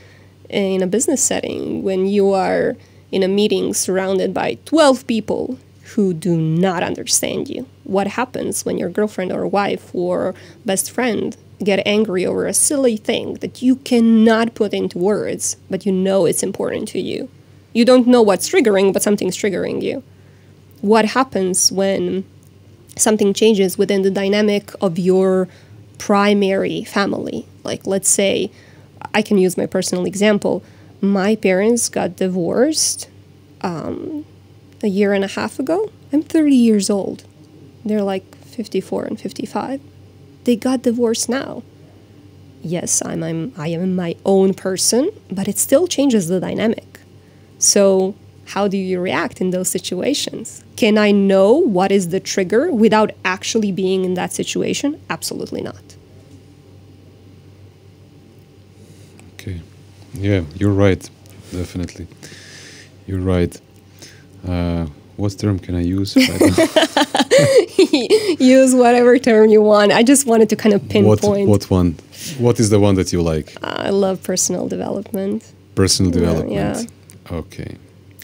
in a business setting, when you are in a meeting surrounded by 12 people who do not understand you? What happens when your girlfriend or wife or best friend get angry over a silly thing that you cannot put into words, but you know it's important to you? You don't know what's triggering, but something's triggering you. What happens when something changes within the dynamic of your primary family? Like, let's say, I can use my personal example. My parents got divorced a year and a half ago. I'm 30 years old. They're like 54 and 55. They got divorced now. Yes, I am my own person, but it still changes the dynamic. So how do you react in those situations? Can I know what is the trigger without actually being in that situation? Absolutely not. Okay. Yeah, you're right. Definitely. You're right. What term can I use? Use whatever term you want. I just wanted to kind of pinpoint. What one? What is the one that you like? I love personal development. Personal development. Yeah. Okay.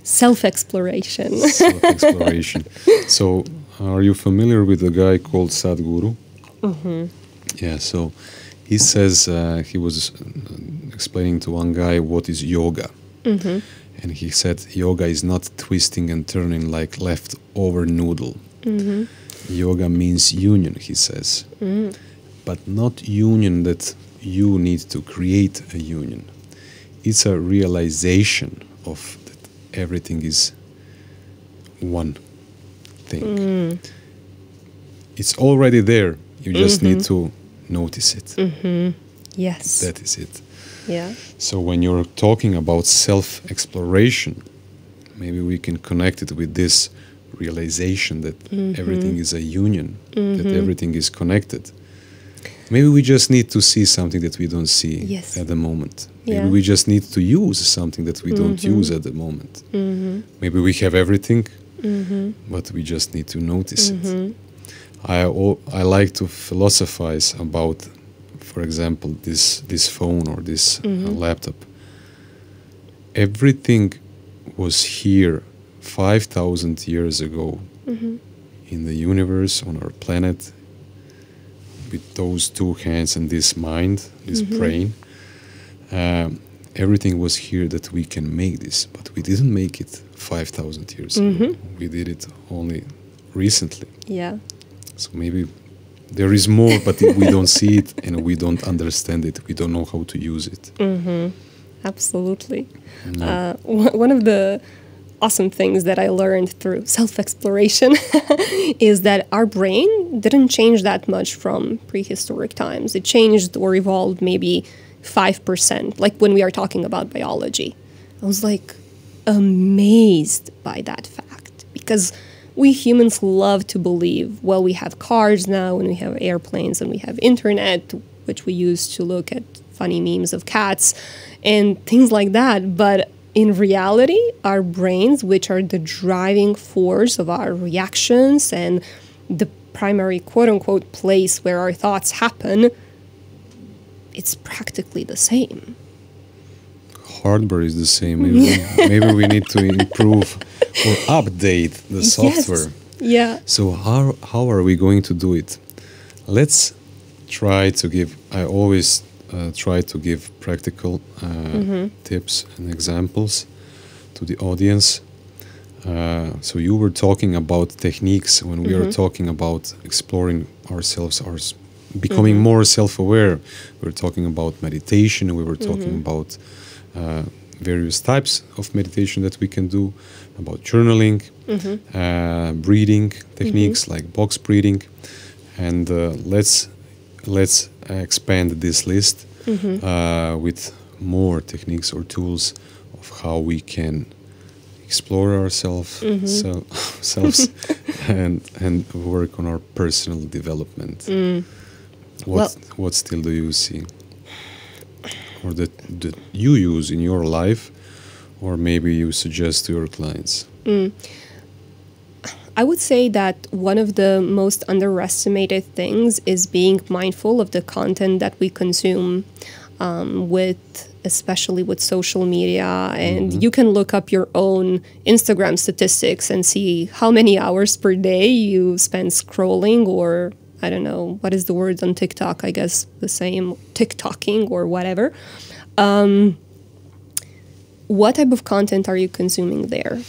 Self-exploration. Self-exploration. So, are you familiar with a guy called Sadhguru? Mm-hmm. Yeah, so he says he was explaining to one guy what is yoga. Mm-hmm. And he said yoga is not twisting and turning like leftover noodle. Mm-hmm. Yoga means union, he says. Mm. But not union that you need to create a union. It's a realization of that everything is one thing. Mm. It's already there. You just need to notice it. Mm-hmm. Yes. That is it. Yeah. So when you're talking about self-exploration, maybe we can connect it with this realization that everything is a union, that everything is connected. Maybe we just need to see something that we don't see at the moment. Maybe we just need to use something that we don't use at the moment. Maybe we have everything, but we just need to notice it. I like to philosophize about, for example, this phone or this laptop. Everything was here 5,000 years ago in the universe, on our planet, with those two hands and this mind, this brain. Everything was here that we can make this, but we didn't make it 5,000 years ago. We did it only recently. Yeah. So maybe there is more, but we don't see it and we don't understand it. We don't know how to use it. Absolutely. One of the awesome things that I learned through self-exploration is that our brain didn't change that much from prehistoric times. It changed or evolved maybe 5%, like when we are talking about biology. I was like amazed by that fact, because we humans love to believe, well, we have cars now and we have airplanes and we have internet, which we use to look at funny memes of cats and things like that. But in reality, our brains, which are the driving force of our reactions and the primary quote-unquote place where our thoughts happen, it's practically the same. Hardware is the same. Maybe we need to improve or update the software. Yeah. So how are we going to do it? Let's try to give, I always try to give practical tips and examples to the audience. So you were talking about techniques when we are talking about exploring ourselves, becoming more self-aware. We were talking about meditation. We were talking about various types of meditation that we can do, about journaling, breathing techniques like box breathing, and let's expand this list with more techniques or tools of how we can explore ourselves and work on our personal development. What still do you see, or that you use in your life, or maybe you suggest to your clients? I would say that one of the most underestimated things is being mindful of the content that we consume. especially with social media, and you can look up your own Instagram statistics and see how many hours per day you spend scrolling, or I don't know, what is the word on TikTok? I guess the same, TikToking or whatever. What type of content are you consuming there?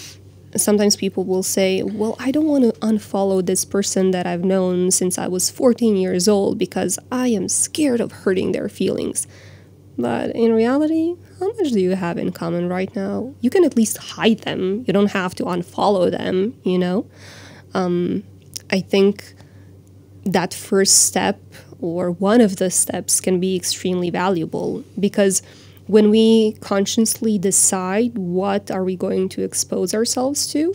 Sometimes people will say, well, I don't want to unfollow this person that I've known since I was 14 years old because I am scared of hurting their feelings. But in reality, how much do you have in common right now? You can at least hide them. You don't have to unfollow them, you know? I think that first step, or one of the steps, can be extremely valuable, because when we consciously decide what are we going to expose ourselves to,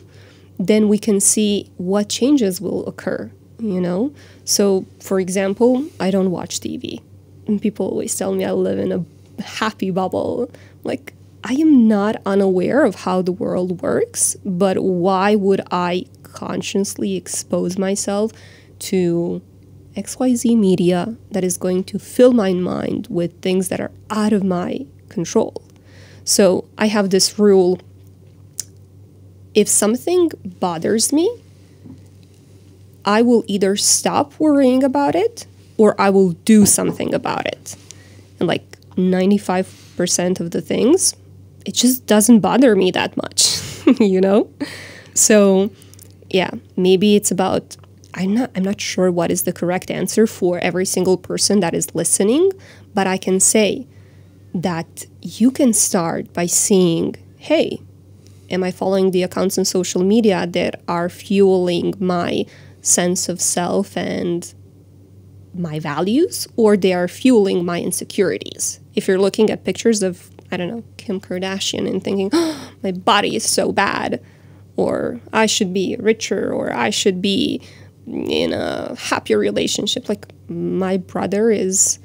then we can see what changes will occur, you know? So, for example, I don't watch TV. And people always tell me I live in a happy bubble. Like, I am not unaware of how the world works, but why would I consciously expose myself to XYZ media that is going to fill my mind with things that are out of my control? So I have this rule: if something bothers me, I will either stop worrying about it or I will do something about it. And like 95% of the things, it just doesn't bother me that much, you know? So yeah, maybe it's about, I'm not sure what is the correct answer for every single person that is listening, but I can say that you can start by seeing, hey, am I following the accounts on social media that are fueling my sense of self and my values, or they are fueling my insecurities? If you're looking at pictures of, I don't know, Kim Kardashian and thinking, oh, my body is so bad, or I should be richer, or I should be in a happier relationship. Like, my brother is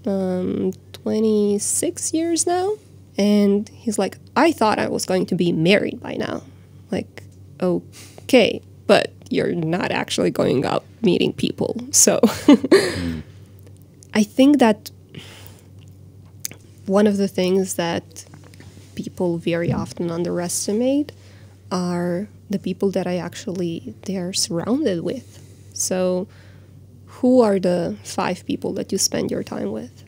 26 years now, and he's like, I thought I was going to be married by now. Like, okay, but you're not actually going out meeting people. So I think that one of the things that people very often underestimate are the people that they are surrounded with. So who are the 5 people that you spend your time with?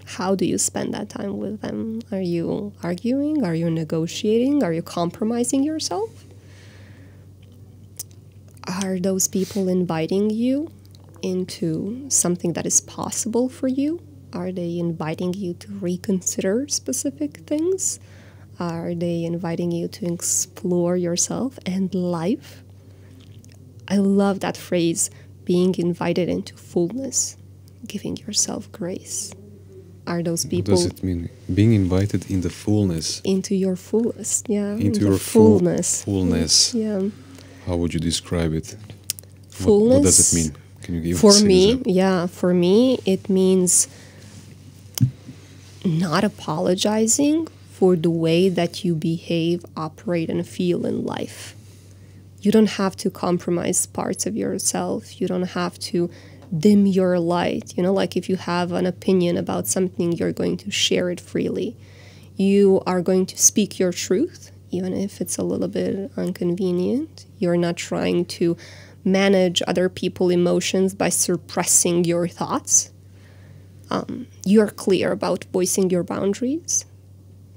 How do you spend that time with them? Are you arguing? Are you negotiating? Are you compromising yourself? Are those people inviting you into something that is possible for you? Are they inviting you to reconsider specific things? Are they inviting you to explore yourself and life? I love that phrase, being invited into fullness, giving yourself grace. Are those people... What does it mean? Being invited in the fullness? Into your fullest, yeah. Into your fullness. Fullness. Yeah. How would you describe it? Fullness. What does it mean? Can you give for us an me, example? yeah, for me, it means not apologizing for the way that you behave, operate, and feel in life. You don't have to compromise parts of yourself. You don't have to dim your light. You know, like if you have an opinion about something, you're going to share it freely. You are going to speak your truth, even if it's a little bit inconvenient. You're not trying to manage other people's emotions by suppressing your thoughts. You're clear about voicing your boundaries.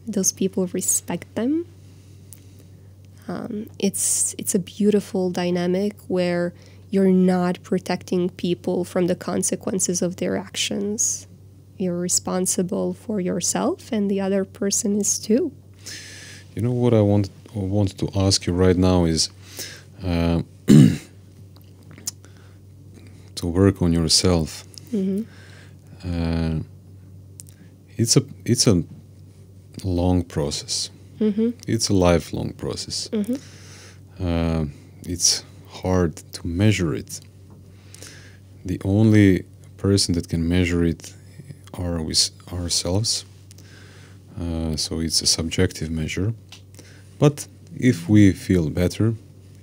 Those people respect them. It's a beautiful dynamic where you're not protecting people from the consequences of their actions. You're responsible for yourself, and the other person is too. You know what I want to ask you right now is to work on yourself. Mm-hmm. It's a long process. Mm-hmm. It's a lifelong process. Mm-hmm. It's hard to measure it. The only person that can measure it are ourselves. So it's a subjective measure. But if we feel better,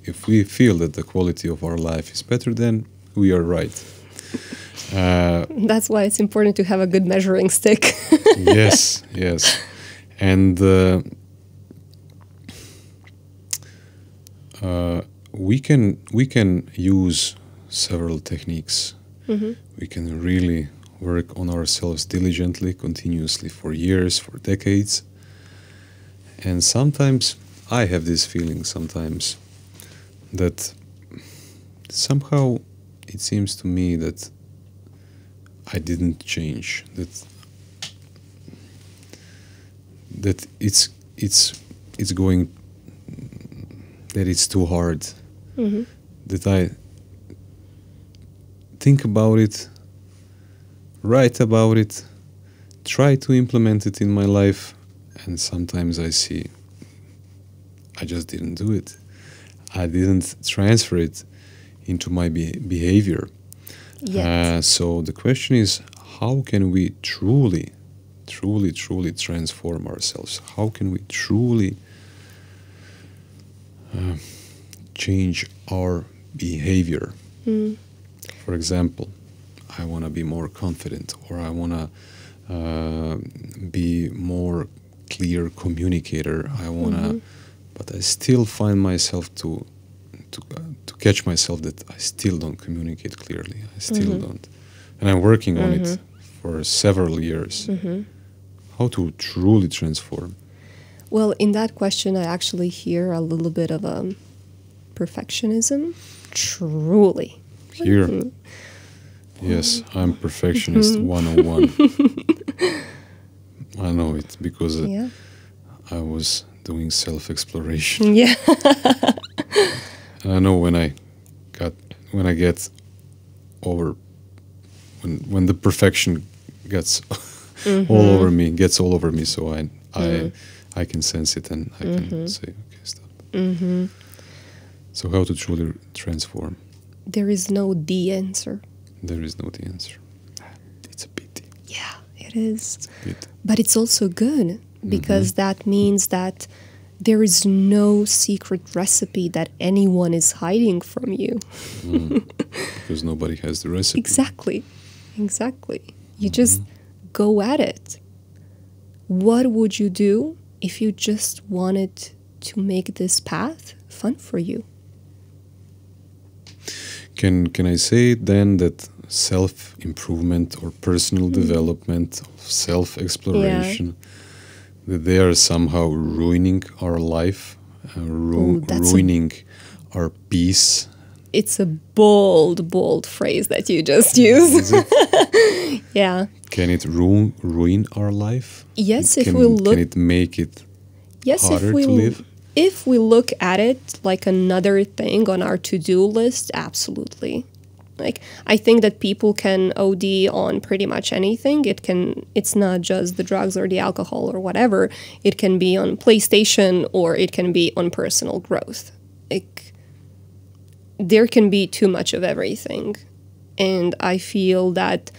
if we feel that the quality of our life is better, then we are right. That's why it's important to have a good measuring stick. Yes, yes. And we can use several techniques. We can really work on ourselves diligently, continuously for years, for decades. And sometimes I have this feeling sometimes that somehow it seems to me that I didn't change, that it's going, that it's too hard, that I think about it, write about it, try to implement it in my life, and sometimes I see I just didn't do it. I didn't transfer it into my behavior. So the question is, how can we truly transform ourselves? How can we truly change our behavior? For example, I want to be more confident, or I want to be more clear communicator. I want to, but I still find myself to catch myself that I still don't communicate clearly. I still don't, and I'm working on it for several years. How to truly transform? Well, in that question, I actually hear a little bit of perfectionism. Truly. Here. Yes, I'm perfectionist 101. I know it because I was doing self-exploration. Yeah. And I know when I get over, when the perfection gets all over me, so I can sense it and I can say, okay, stop. So how to truly transform? There is no the answer. There is no the answer. It's a pity. Yeah, it is. It's a pity. But it's also good because that means that there is no secret recipe that anyone is hiding from you. Because nobody has the recipe. Exactly. You just go at it. What would you do if you just wanted to make this path fun for you? Can I say then that self-improvement or personal development, self-exploration, that they are somehow ruining our life, ruining our peace? It's a bold phrase that you just used. Is it? Yeah. Can it ruin our life? Yes, Can it make it harder to live? If we look at it like another thing on our to-do list, absolutely. Like, I think that people can OD on pretty much anything. It's not just the drugs or the alcohol or whatever. It can be on PlayStation or it can be on personal growth. Like, there can be too much of everything. And I feel that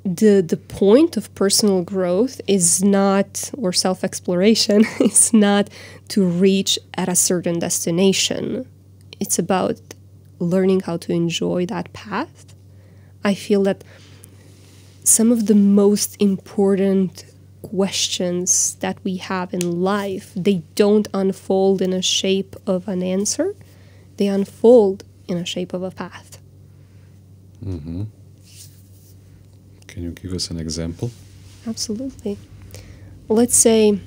the point of personal growth is not, or self-exploration, is not to reach at a certain destination. It's about learning how to enjoy that path. I feel that some of the most important questions that we have in life, they don't unfold in a shape of an answer. They unfold in a shape of a path. Can you give us an example? Absolutely. Let's say,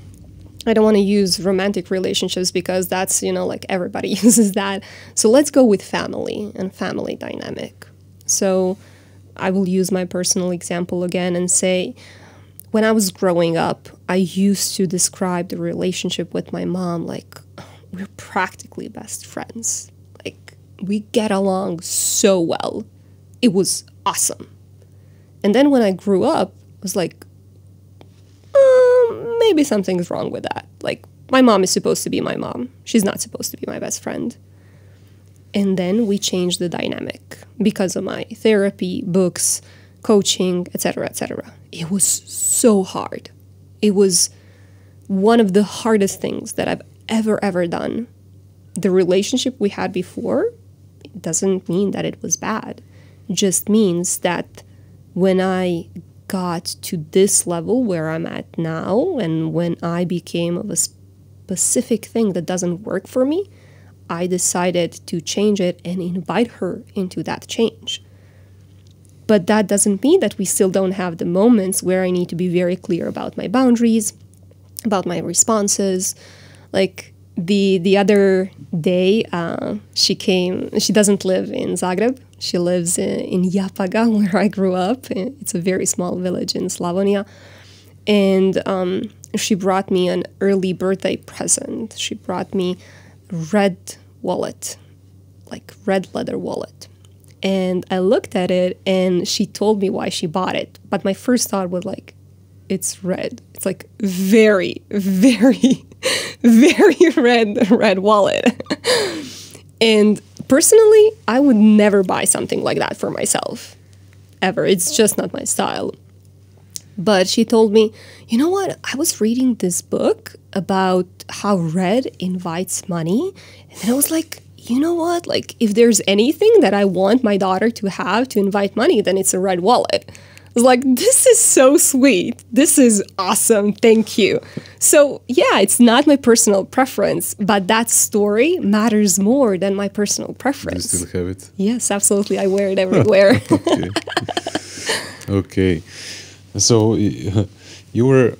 I don't want to use romantic relationships because that's, like everybody uses that. So let's go with family and family dynamic. So I will use my personal example again and say, when I was growing up, I used to describe the relationship with my mom like, we're practically best friends. Like, we get along so well. It was awesome. And then when I grew up, I was like, maybe something's wrong with that. Like, my mom is supposed to be my mom. She's not supposed to be my best friend. And then we changed the dynamic because of my therapy, books, coaching, etc., etc. It was so hard. It was one of the hardest things that I've ever done. The relationship we had before, it doesn't mean that it was bad. It just means that when I got to this level where I'm at now, and when I became of a specific thing that doesn't work for me, I decided to change it and invite her into that change. But that doesn't mean that we still don't have the moments where I need to be very clear about my boundaries, about my responses. Like the other day, she doesn't live in Zagreb. She lives in Japaga, where I grew up. It's a very small village in Slavonia. And she brought me an early birthday present. She brought me a red wallet, like red leather wallet. And I looked at it, and she told me why she bought it. But my first thought was like, it's red. It's like very, very, very red wallet. And personally, I would never buy something like that for myself, ever. It's just not my style. But she told me, you know what? I was reading this book about how red invites money. And then I was like, you know what? Like, if there's anything that I want my daughter to have to invite money, then it's a red wallet. I was like, this is so sweet. This is awesome. Thank you. So yeah, it's not my personal preference, but that story matters more than my personal preference. Do you still have it? Yes, absolutely. I wear it everywhere. Okay. Okay. So you were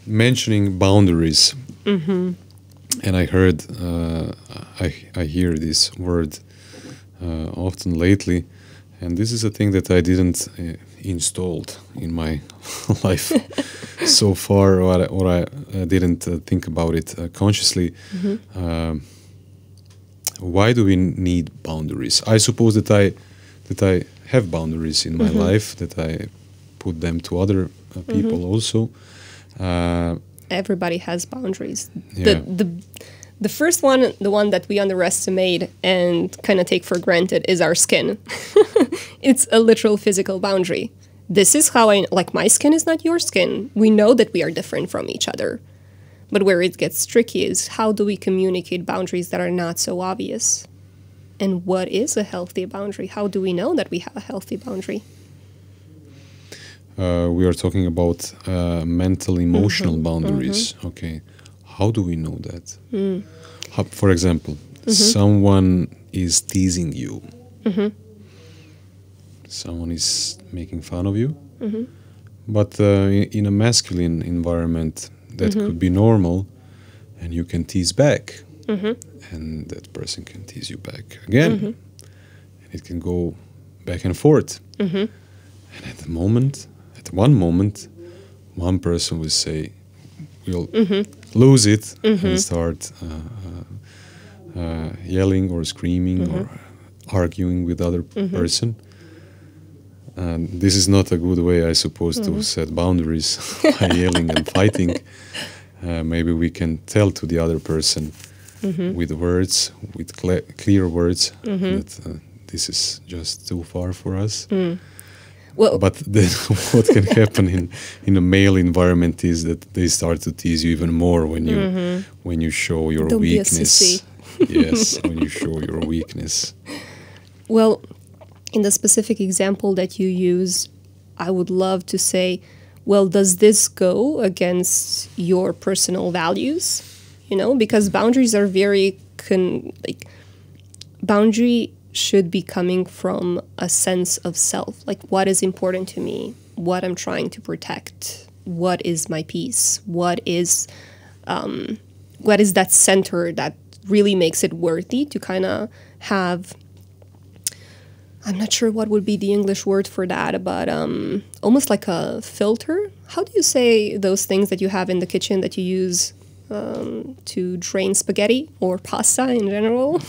mentioning boundaries. Mm-hmm. And I heard, I hear this word often lately, and this is a thing that I didn't installed in my life so far, or I didn't think about it consciously. Mm-hmm. Why do we need boundaries? I suppose that I have boundaries in my mm-hmm. life, that I put them to other people mm-hmm. also. Everybody has boundaries. Yeah. The first one, the one that we underestimate and kind of take for granted, is our skin. It's a literal physical boundary. This is how like my skin is not your skin. We know that we are different from each other. But where it gets tricky is, how do we communicate boundaries that are not so obvious? And what is a healthy boundary? How do we know that we have a healthy boundary? We are talking about mental, emotional mm-hmm. boundaries. Mm-hmm. Okay. How do we know that? Mm. For example, mm-hmm. someone is teasing you. Mm-hmm. Someone is making fun of you. Mm-hmm. But in a masculine environment, that mm-hmm. could be normal, and you can tease back. Mm-hmm. And that person can tease you back again. Mm-hmm. And it can go back and forth. Mm-hmm. And at one moment, one person will say, we'll mm-hmm. lose it mm-hmm. and start yelling or screaming mm-hmm. or arguing with other mm-hmm. person. And this is not a good way, I suppose, mm-hmm. to set boundaries by yelling and fighting. Maybe we can tell to the other person mm-hmm. with words, with clear words, mm-hmm. that this is just too far for us. Mm. Well, but then what can happen in a male environment is that they start to tease you even more when you mm-hmm. when you show your Don't weakness. Yes, when you show your weakness. Well, in the specific example that you use, I would love to say, well, does this go against your personal values? You know, because boundaries are very boundary should be coming from a sense of self, like what is important to me, what I'm trying to protect, what is my peace, what is that center that really makes it worthy to kind of have, I'm not sure what would be the English word for that, but almost like a filter. How do you say those things that you have in the kitchen that you use to drain spaghetti or pasta in general?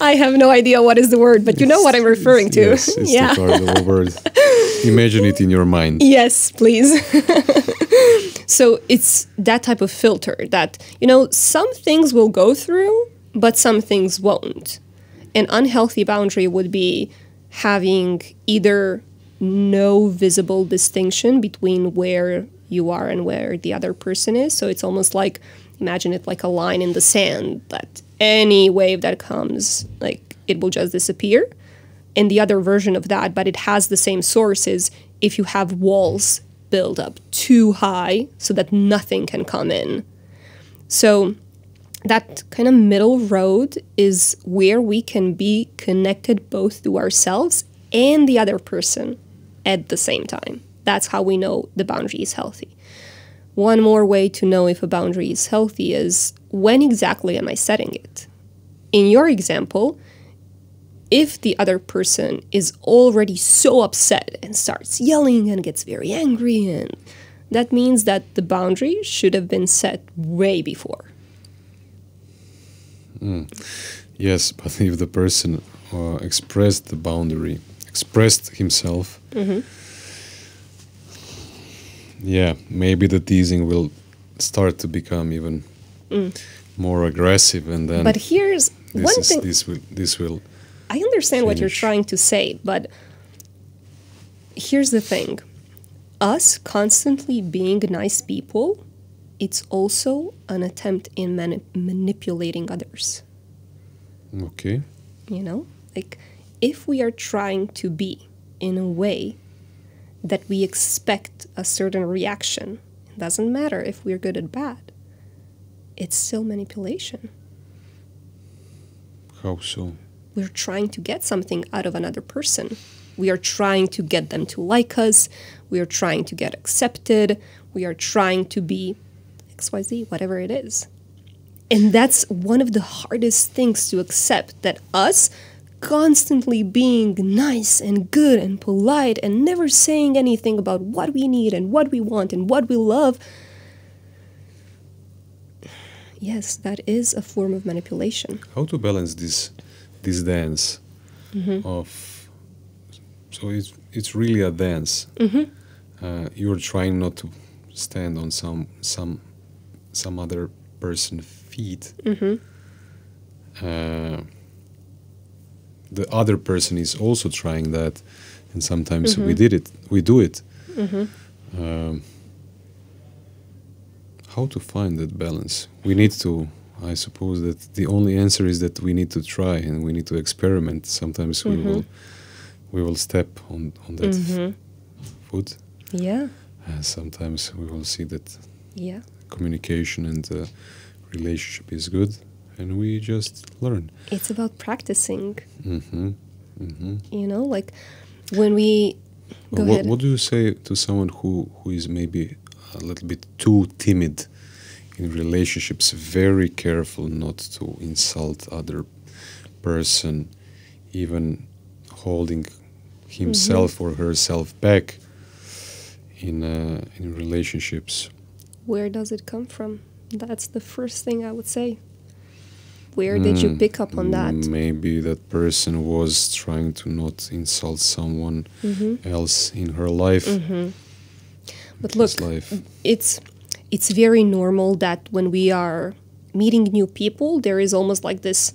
I have no idea what is the word, but you know what I'm referring to. Yes, it's yeah. the word. Imagine it in your mind. Yes, please. So it's that type of filter that, you know, some things will go through, but some things won't. An unhealthy boundary would be having either no visible distinction between where you are and where the other person is. So it's almost like, imagine it like a line in the sand that any wave that comes, like it will just disappear. And the other version of that, but it has the same source, is if you have walls built up too high so that nothing can come in. So that kind of middle road is where we can be connected both to ourselves and the other person at the same time. That's how we know the boundary is healthy. One more way to know if a boundary is healthy is, when exactly am I setting it? In your example, if the other person is already so upset and starts yelling and gets very angry, and that means that the boundary should have been set way before. Yes, but if the person expressed the boundary, expressed himself, yeah, maybe the teasing will start to become even more aggressive, and then. But here's one thing. This will. I understand what you're finish. trying to say, but here's the thing: us constantly being nice people, it's also an attempt in manipulating others. Okay. You know, like if we are trying to be in a way that we expect a certain reaction, it doesn't matter if we're good or bad, it's still manipulation. How so? We're trying to get something out of another person. We are trying to get them to like us. We are trying to get accepted. We are trying to be XYZ, whatever it is. And that's one of the hardest things to accept, that us constantly being nice and good and polite and never saying anything about what we need and what we want and what we love. Yes, that is a form of manipulation. How to balance this dance of, so it's really a dance. You're trying not to stand on some other person's feet. The other person is also trying that, and sometimes we do it. How to find that balance? We need to, I suppose that the only answer is that we need to try and we need to experiment. Sometimes we will step on that foot. Yeah. Sometimes we will see that Yeah. communication and relationship is good, and we just learn. It's about practicing. You know, like when we go ahead. What do you say to someone who is maybe a little bit too timid in relationships, very careful not to insult other person, even holding himself or herself back in relationships? Where does it come from? That's the first thing I would say. Where did you pick up on that? Maybe that person was trying to not insult someone else in her life. But look, it's very normal that when we are meeting new people, there is almost like this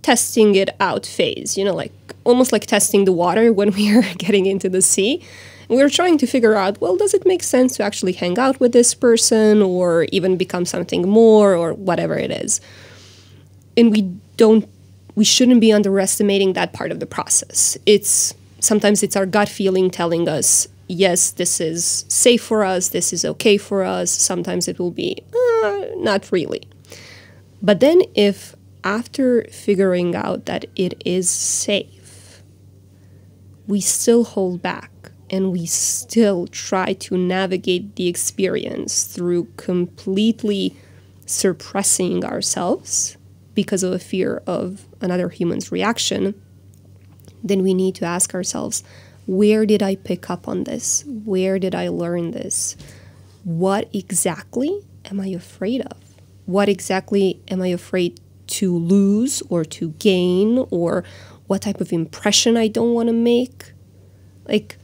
testing it out phase, you know, like almost like testing the water when we are getting into the sea. And we're trying to figure out, well, does it make sense to actually hang out with this person or even become something more or whatever it is? And we shouldn't be underestimating that part of the process. Sometimes it's our gut feeling telling us, yes, this is safe for us, this is okay for us. Sometimes it will be, not really. But then if after figuring out that it is safe, we still hold back and we still try to navigate the experience through completely suppressing ourselves because of a fear of another human's reaction, then we need to ask ourselves, where did I pick up on this? Where did I learn this? What exactly am I afraid of? What exactly am I afraid to lose or to gain, or what type of impression I don't want to make? Like,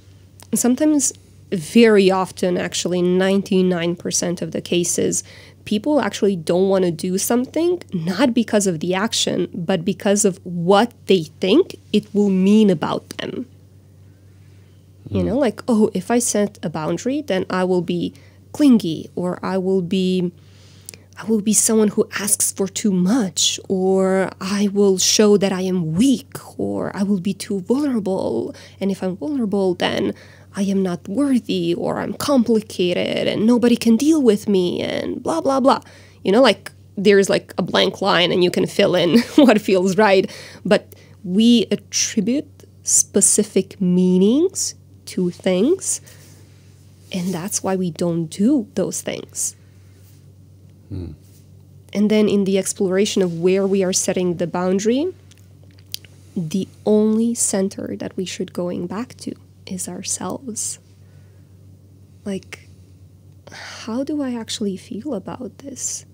sometimes, very often, actually, 99% of the cases, people actually don't want to do something, not because of the action, but because of what they think it will mean about them. You know, like, oh, if I set a boundary, then I will be clingy, or I will be someone who asks for too much, or I will show that I am weak, or I will be too vulnerable. And if I'm vulnerable, then I am not worthy, or I'm complicated and nobody can deal with me and blah, blah, blah. You know, like there's like a blank line and you can fill in what feels right. But we attribute specific meanings to things, and that's why we don't do those things. And then in the exploration of where we are setting the boundary, the only center that we should going back to is ourselves. Like, how do I actually feel about this?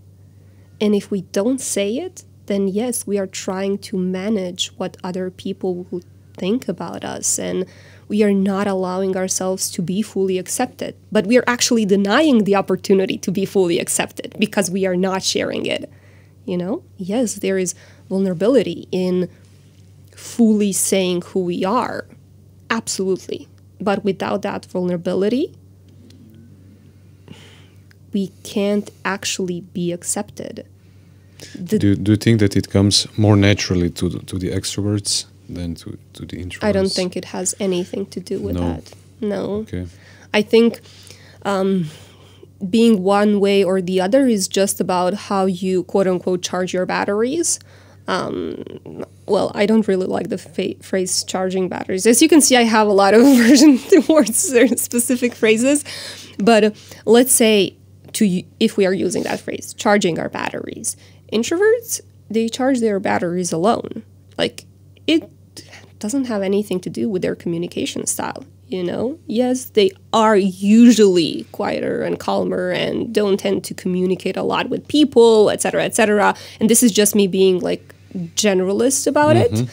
And if we don't say it, then yes, we are trying to manage what other people will think about us, and we are not allowing ourselves to be fully accepted. But we are actually denying the opportunity to be fully accepted because we are not sharing it. You know? Yes, there is vulnerability in fully saying who we are. Absolutely. But without that vulnerability, we can't actually be accepted. Do you think that it comes more naturally to the extroverts than to the introverts? I don't think it has anything to do with that. No. Okay. I think being one way or the other is just about how you, quote unquote, charge your batteries. Well, I don't really like the phrase charging batteries. As you can see, I have a lot of aversion towards certain specific phrases. But let's say, if we are using that phrase, charging our batteries. Introverts, they charge their batteries alone. Like, it doesn't have anything to do with their communication style, you know? Yes, they are usually quieter and calmer and don't tend to communicate a lot with people, etc., etc. And this is just me being, like, generalist about it.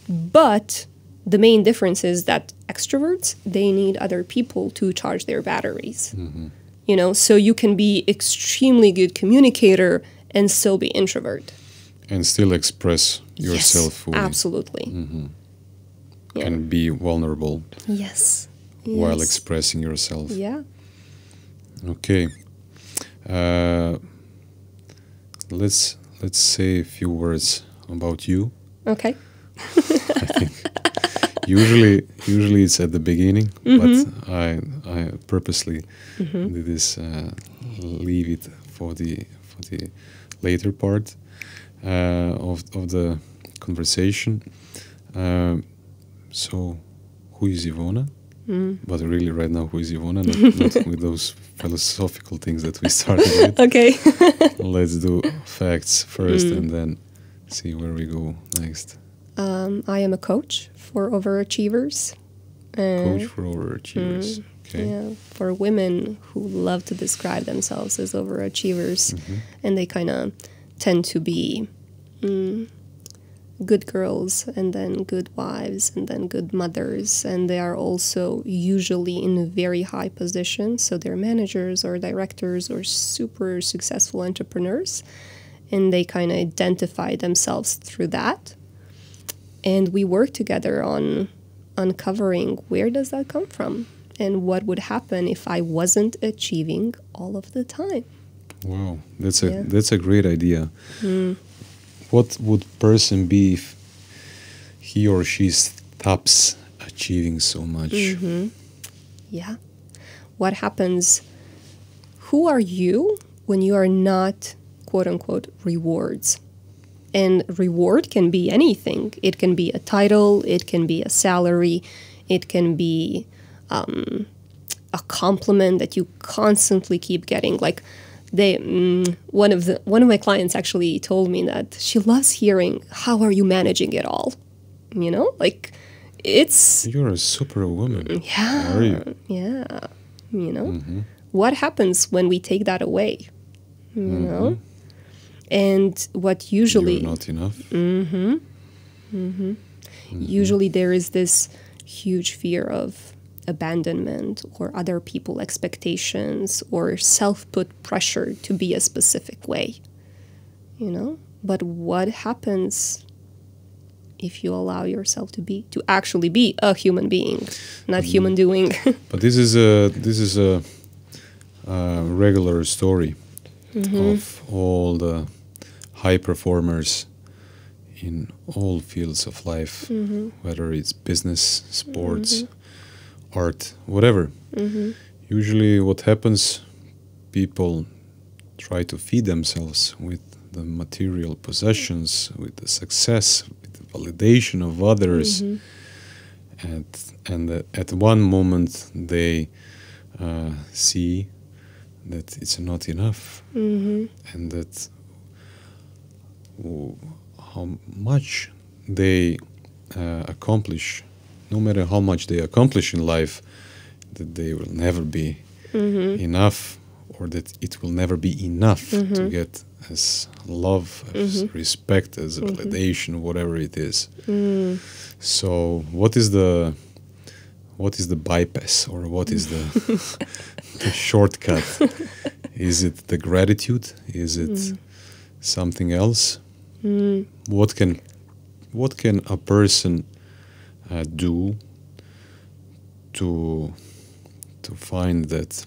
But the main difference is that extroverts, they need other people to charge their batteries. You know, so you can be extremely good communicator and still be introvert. And still express yourself fully. Absolutely. Yeah. And be vulnerable. Yes. While expressing yourself. Yeah. Okay. Let's say a few words about you. Okay. I think usually it's at the beginning, but I purposely did this leave it for the later part of the conversation. So, who is Ivona? But really, right now, who is Ivona? Not with those philosophical things that we started with. Okay. Let's do facts first, and then see where we go next. I am a coach for overachievers. Coach for overachievers. Okay. Yeah, for women who love to describe themselves as overachievers, and they kind of tend to be good girls, and then good wives, and then good mothers, and they are also usually in very high positions, so they're managers or directors or super successful entrepreneurs, and they kind of identify themselves through that. And we work together on uncovering where does that come from and what would happen if I wasn't achieving all of the time. Wow, that's a great idea. What would person be if he or she stops achieving so much? Yeah. What happens? Who are you when you are not, quote unquote, rewards? And reward can be anything. It can be a title, it can be a salary, it can be a compliment that you constantly keep getting. Like one of my clients actually told me that she loves hearing, "How are you managing it all?" You know, like it's. You're a superwoman. Yeah. How are you? Yeah. You know, what happens when we take that away? You know. And what usually... You're not enough. Usually there is this huge fear of abandonment or other people's expectations or self-put pressure to be a specific way, you know? But what happens if you allow yourself to actually be a human being, not human doing? But this is a regular story of all the high performers in all fields of life, whether it's business, sports, art, whatever. Usually what happens, people try to feed themselves with the material possessions, with the success, with the validation of others. And at one moment they see that it's not enough, and that how much they accomplish, no matter how much they accomplish in life, that they will never be enough, or that it will never be enough to get as love, as respect, as validation, whatever it is. So what is the bypass, or what is the the shortcut? Is it the gratitude? Is it something else? What can a person do to find that?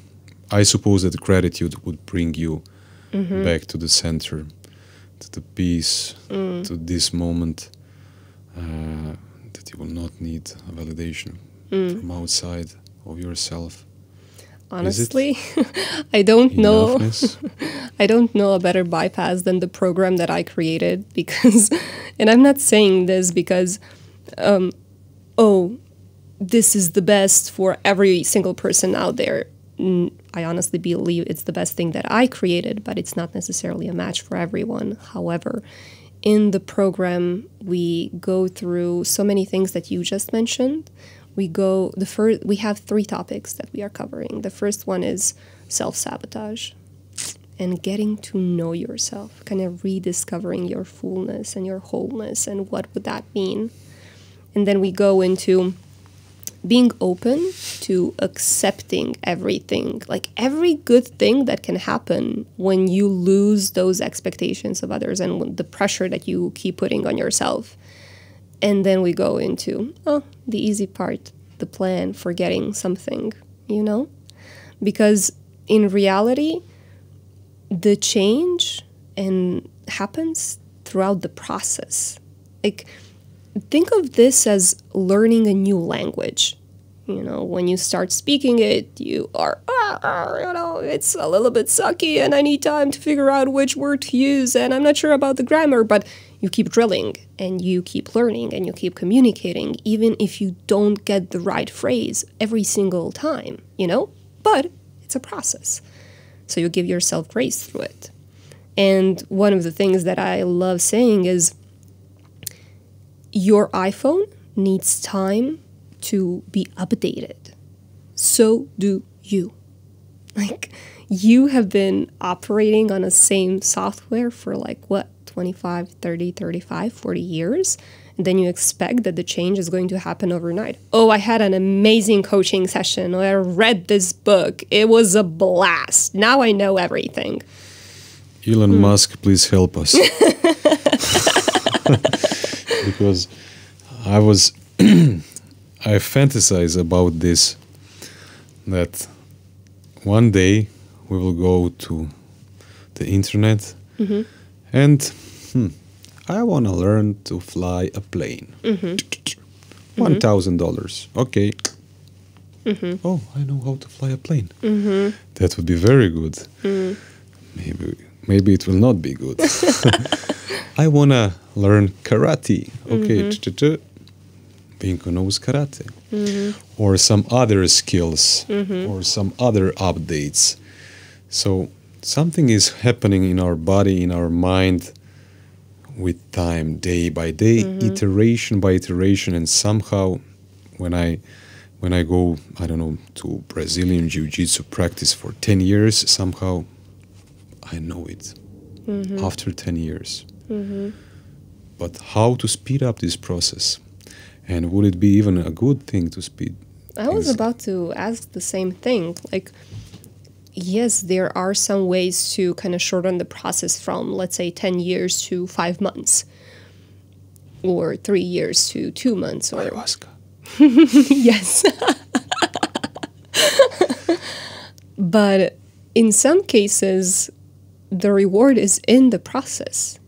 I suppose that gratitude would bring you back to the center, to the peace, to this moment, that you will not need a validation from outside of yourself. Honestly, I don't know. I don't know a better bypass than the program that I created, because, and I'm not saying this because, this is the best for every single person out there. I honestly believe it's the best thing that I created, but it's not necessarily a match for everyone. However, in the program, we go through so many things that you just mentioned. We have 3 topics that we are covering. The first one is self-sabotage and getting to know yourself, kind of rediscovering your fullness and your wholeness, and what would that mean. And then we go into being open to accepting everything, like every good thing that can happen when you lose those expectations of others and the pressure that you keep putting on yourself. And then we go into, the easy part, the plan for getting something, Because in reality, the change happens throughout the process. Like, think of this as learning a new language. When you start speaking it, you are, it's a little bit sucky and I need time to figure out which word to use and I'm not sure about the grammar, but you keep drilling and you keep learning and you keep communicating, even if you don't get the right phrase every single time, But it's a process. So you give yourself grace through it. And one of the things that I love saying is, your iPhone needs time to be updated. So do you. Like, you have been operating on the same software for 25, 30, 35, 40 years. And then you expect that the change is going to happen overnight. Oh, I had an amazing coaching session. I read this book. It was a blast. Now I know everything. Elon Musk, please help us. Because I fantasize about this, that one day we will go to the internet and I want to learn to fly a plane. $1,000. Okay. Oh, I know how to fly a plane. That would be very good. Maybe it will not be good. I want to learn karate. Okay. VINKO knows karate. Or some other skills, or some other updates. So something is happening in our body, in our mind, with time, day by day, iteration by iteration, and somehow when I go, I don't know, to Brazilian Jiu-Jitsu practice for 10 years, somehow I know it after 10 years. But how to speed up this process? And would it be even a good thing to speed? I was about to ask the same thing. Like, yes, there are some ways to kind of shorten the process from, let's say, 10 years to 5 months. Or 3 years to 2 months. Or ayahuasca. Yes. But in some cases, the reward is in the process,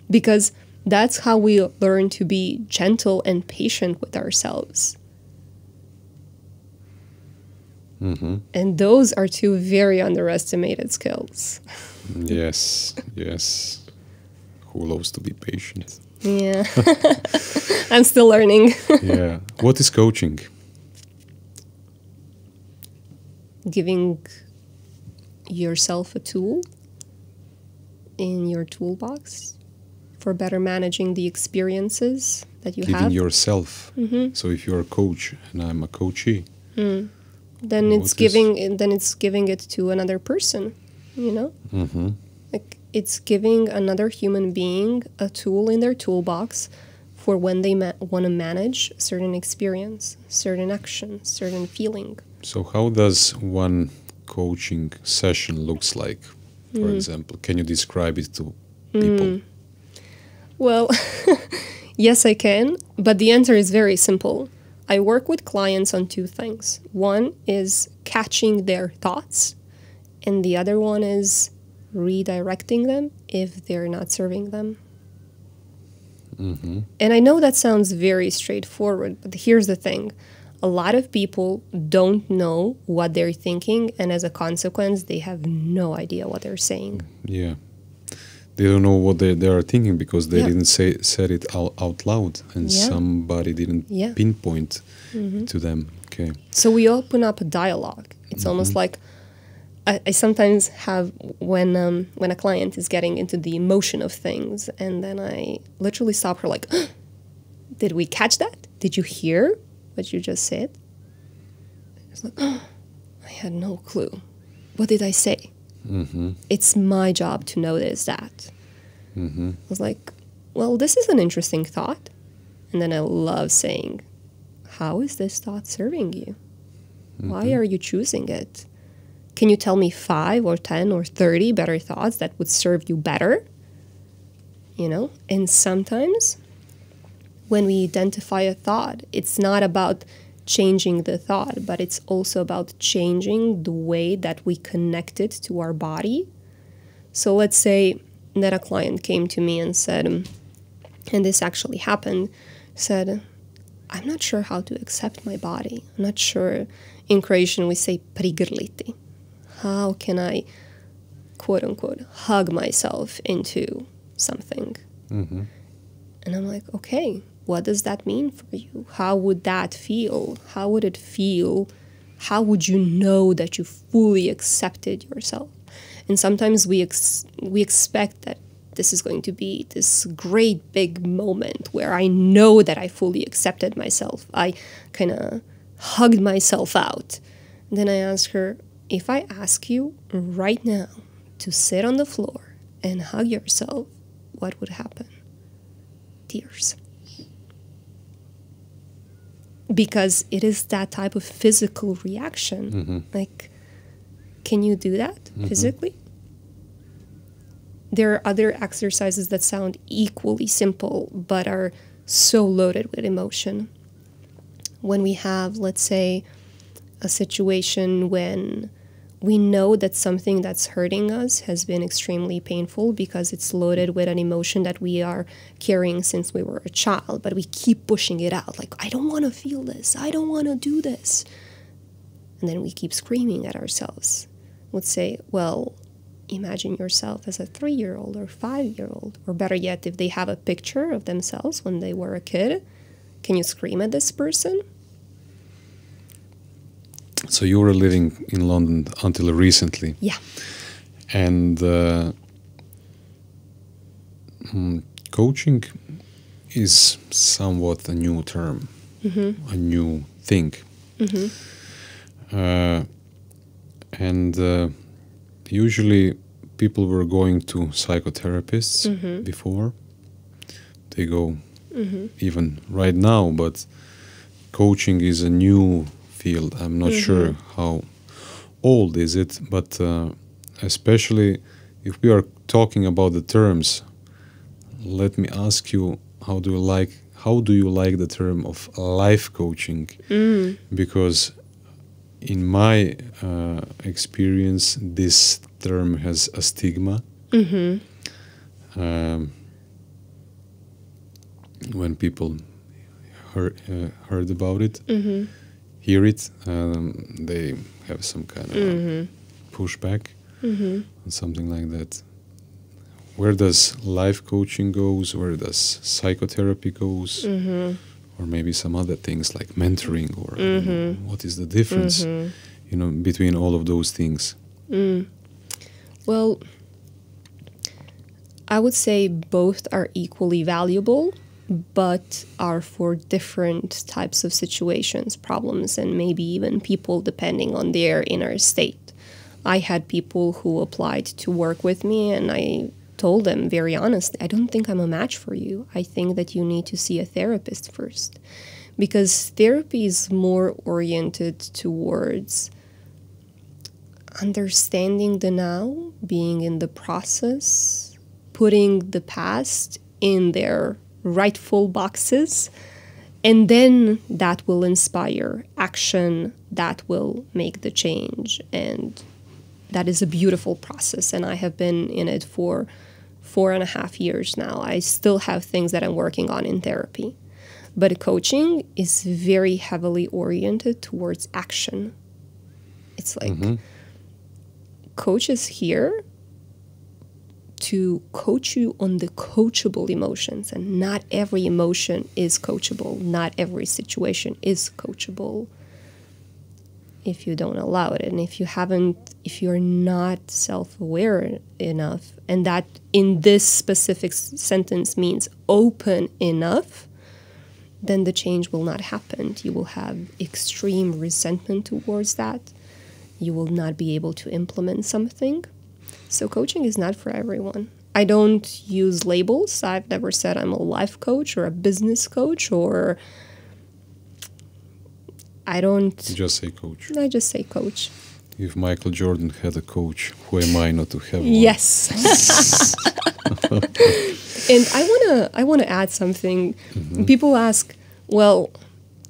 Because that's how we learn to be gentle and patient with ourselves. And those are two very underestimated skills. Yes, yes. Who loves to be patient? Yeah. I'm still learning. Yeah. What is coaching? Giving yourself a tool in your toolbox for better managing the experiences that you Giving have. yourself. So if you're a coach and I'm a coachee, then it's giving it to another person, you know? Like it's giving another human being a tool in their toolbox for when they want to manage certain experience, certain action, certain feeling. So how does one coaching session looks like, for example? Can you describe it to people? Well, yes, I can, but the answer is very simple. I work with clients on two things. One is catching their thoughts, and the other one is redirecting them if they're not serving them. And I know that sounds very straightforward, but here's the thing. A lot of people don't know what they're thinking, and as a consequence, they have no idea what they're saying. Yeah. They don't know what they are thinking because they didn't said it out loud, and somebody didn't pinpoint to them. Okay. So we open up a dialogue. It's almost like I sometimes have when a client is getting into the emotion of things, and then I literally stop her like, did we catch that? Did you hear what you just said? It's like, I had no clue. What did I say? It's my job to notice that. I was like, well, this is an interesting thought. And then I love saying, how is this thought serving you? Why are you choosing it? Can you tell me 5 or 10 or 30 better thoughts that would serve you better? You know? And sometimes when we identify a thought, it's not about changing the thought, but it's also about changing the way that we connect it to our body. So let's say that a client came to me and said, and this actually happened, said, I'm not sure how to accept my body. I'm not sure. In Croatian, we say prigrliti. How can I, quote unquote, hug myself into something? And I'm like, okay, what does that mean for you? How would that feel? How would it feel? How would you know that you fully accepted yourself? And sometimes we expect that this is going to be this great big moment where I know that I fully accepted myself. I kind of hugged myself out. And then I ask her, if I ask you right now to sit on the floor and hug yourself, what would happen? Tears. Because it is that type of physical reaction. Like, can you do that physically? There are other exercises that sound equally simple, but are so loaded with emotion. When we have, let's say, a situation when we know that something that's hurting us has been extremely painful because it's loaded with an emotion that we are carrying since we were a child, but we keep pushing it out. Like, I don't want to feel this. I don't want to do this. And then we keep screaming at ourselves. Let's say, well, imagine yourself as a 3-year-old or 5-year-old, or better yet, if they have a picture of themselves when they were a kid, can you scream at this person? So you were living in London until recently. Yeah. And coaching is somewhat a new term, a new thing. And usually people were going to psychotherapists before. They go even right now, but coaching is a new field. I'm not sure how old is it, but especially if we are talking about the terms, let me ask you, how do you like the term of life coaching? Because in my experience, this term has a stigma. When people heard about it, hear it, they have some kind of pushback and something like that. Where does life coaching goes? Where does psychotherapy goes? Or maybe some other things like mentoring, or I don't know, what is the difference, between all of those things? Well, I would say both are equally valuable, but are for different types of situations, problems, and maybe even people depending on their inner state. I had people who applied to work with me, and I told them very honestly, I don't think I'm a match for you. I think that you need to see a therapist first. Because therapy is more oriented towards understanding the now, being in the process, putting the past in their rightful boxes, and then that will inspire action that will make the change. And that is a beautiful process, and I have been in it for 4.5 years now. I still have things that I'm working on in therapy. But coaching is very heavily oriented towards action. It's like coach is here to coach you on the coachable emotions, and not every emotion is coachable. Not every situation is coachable if you don't allow it, and if you're not self-aware enough, and that in this specific sentence means open enough, then the change will not happen. You will have extreme resentment towards that. You will not be able to implement something. So coaching is not for everyone. I don't use labels. I've never said I'm a life coach or a business coach, or I don't... Just say coach. I just say coach. If Michael Jordan had a coach, who am I not to have one? Yes. And I wanna add something. People ask, well,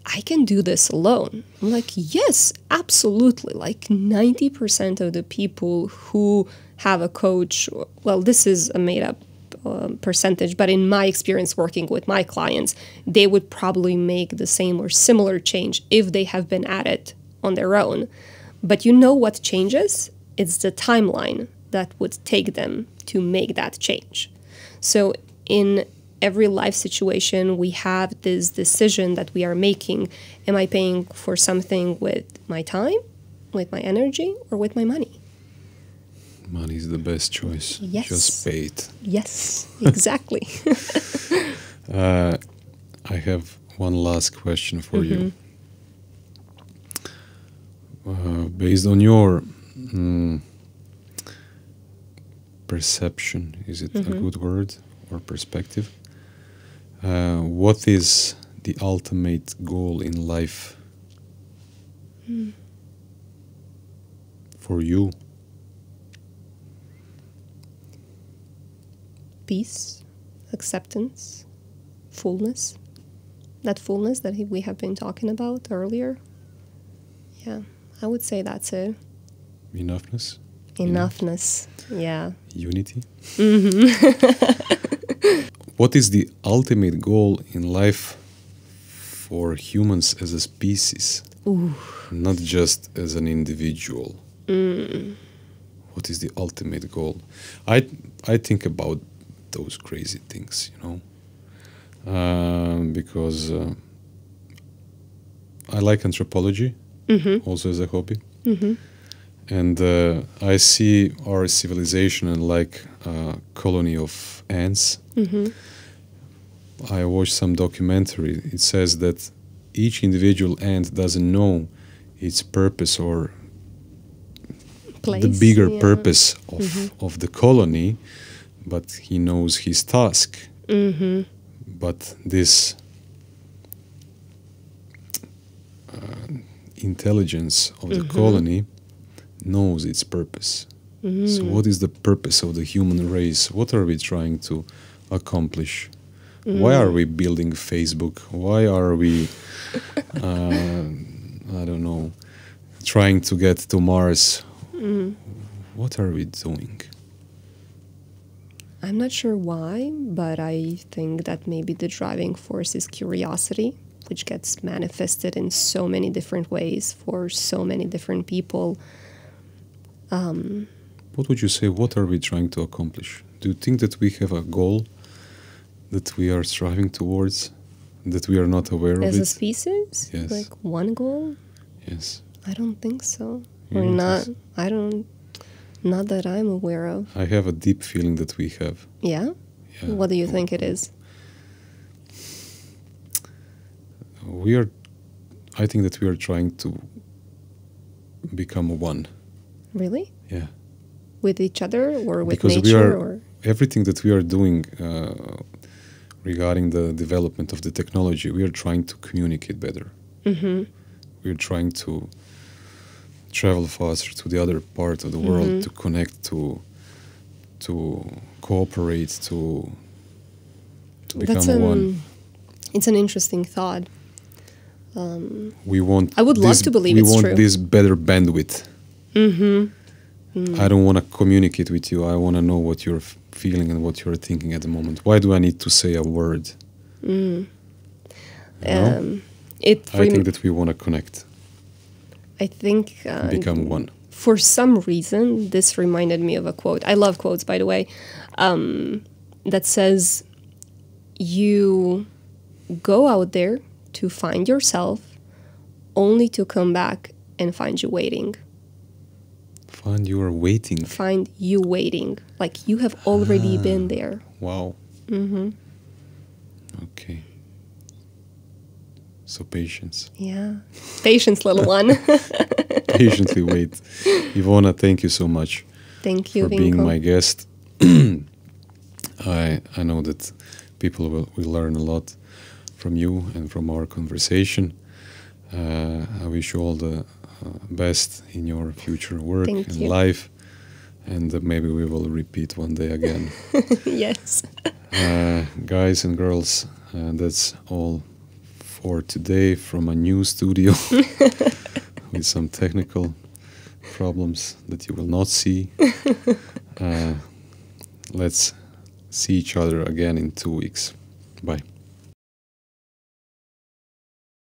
I can do this alone. I'm like, yes, absolutely. Like 90% of the people who have a coach, well, this is a made-up percentage, but in my experience working with my clients, they would probably make the same or similar change if they have been at it on their own. But you know what changes? It's the timeline that would take them to make that change. So in every life situation, we have this decision that we are making. Am I paying for something with my time, with my energy, or with my money? Money is the best choice. Yes. Just pay it. Yes, exactly. I have one last question for you. Based on your perception, is it a good word, or perspective? What is the ultimate goal in life for you? Peace, acceptance, fullness. That fullness that we have been talking about earlier. Yeah, I would say that's it. Enoughness? Enoughness, yeah. Unity? What is the ultimate goal in life for humans as a species? Ooh. Not just as an individual. What is the ultimate goal? I think about those crazy things, because I like anthropology, also as a hobby. And I see our civilization like a colony of ants. I watched some documentary. It says that each individual ant doesn't know its purpose, or Place, the bigger purpose of the colony, but he knows his task. But this intelligence of the colony knows its purpose. So what is the purpose of the human race? What are we trying to accomplish? Why are we building Facebook? Why are we, I don't know, trying to get to Mars? What are we doing? I'm not sure why, but I think that maybe the driving force is curiosity. which gets manifested in so many different ways for so many different people. What would you say? What are we trying to accomplish? Do you think that we have a goal that we are striving towards, that we are not aware of it? As a species? Yes. Like one goal? Yes. I don't think so. You Or don't not. think I don't. Not that I'm aware of. I have a deep feeling that we have. Yeah? Yeah. What do you think it is? I think that we are trying to become one. Really? Yeah. With each other or with Because nature? Or everything that we are doing regarding the development of the technology, we are trying to communicate better. Mm-hmm. We are trying to travel faster to the other part of the world, to connect, to cooperate, to become one. It's an interesting thought. We want. I would love to believe it's true. We true. want this better bandwidth. I don't want to communicate with you. I want to know what you're feeling and what you're thinking at the moment. Why do I need to say a word? You know? I think that we want to connect. I think Become one. For some reason, this reminded me of a quote. I love quotes, by the way, that says, "You go out there to find yourself, only to come back and find you waiting." Find you are waiting. Find you waiting, like you have already been there. Wow. Okay. So patience. Yeah, patience, little one. Patiently wait. Ivona, thank you so much. Thank you, for being Vinko. my guest. I know that people will learn a lot from you and from our conversation. I wish you all the best in your future work Thank and you. life, and maybe we will repeat one day again. Yes. Guys and girls, that's all for today from a new studio with some technical problems that you will not see. Let's see each other again in 2 weeks. Bye.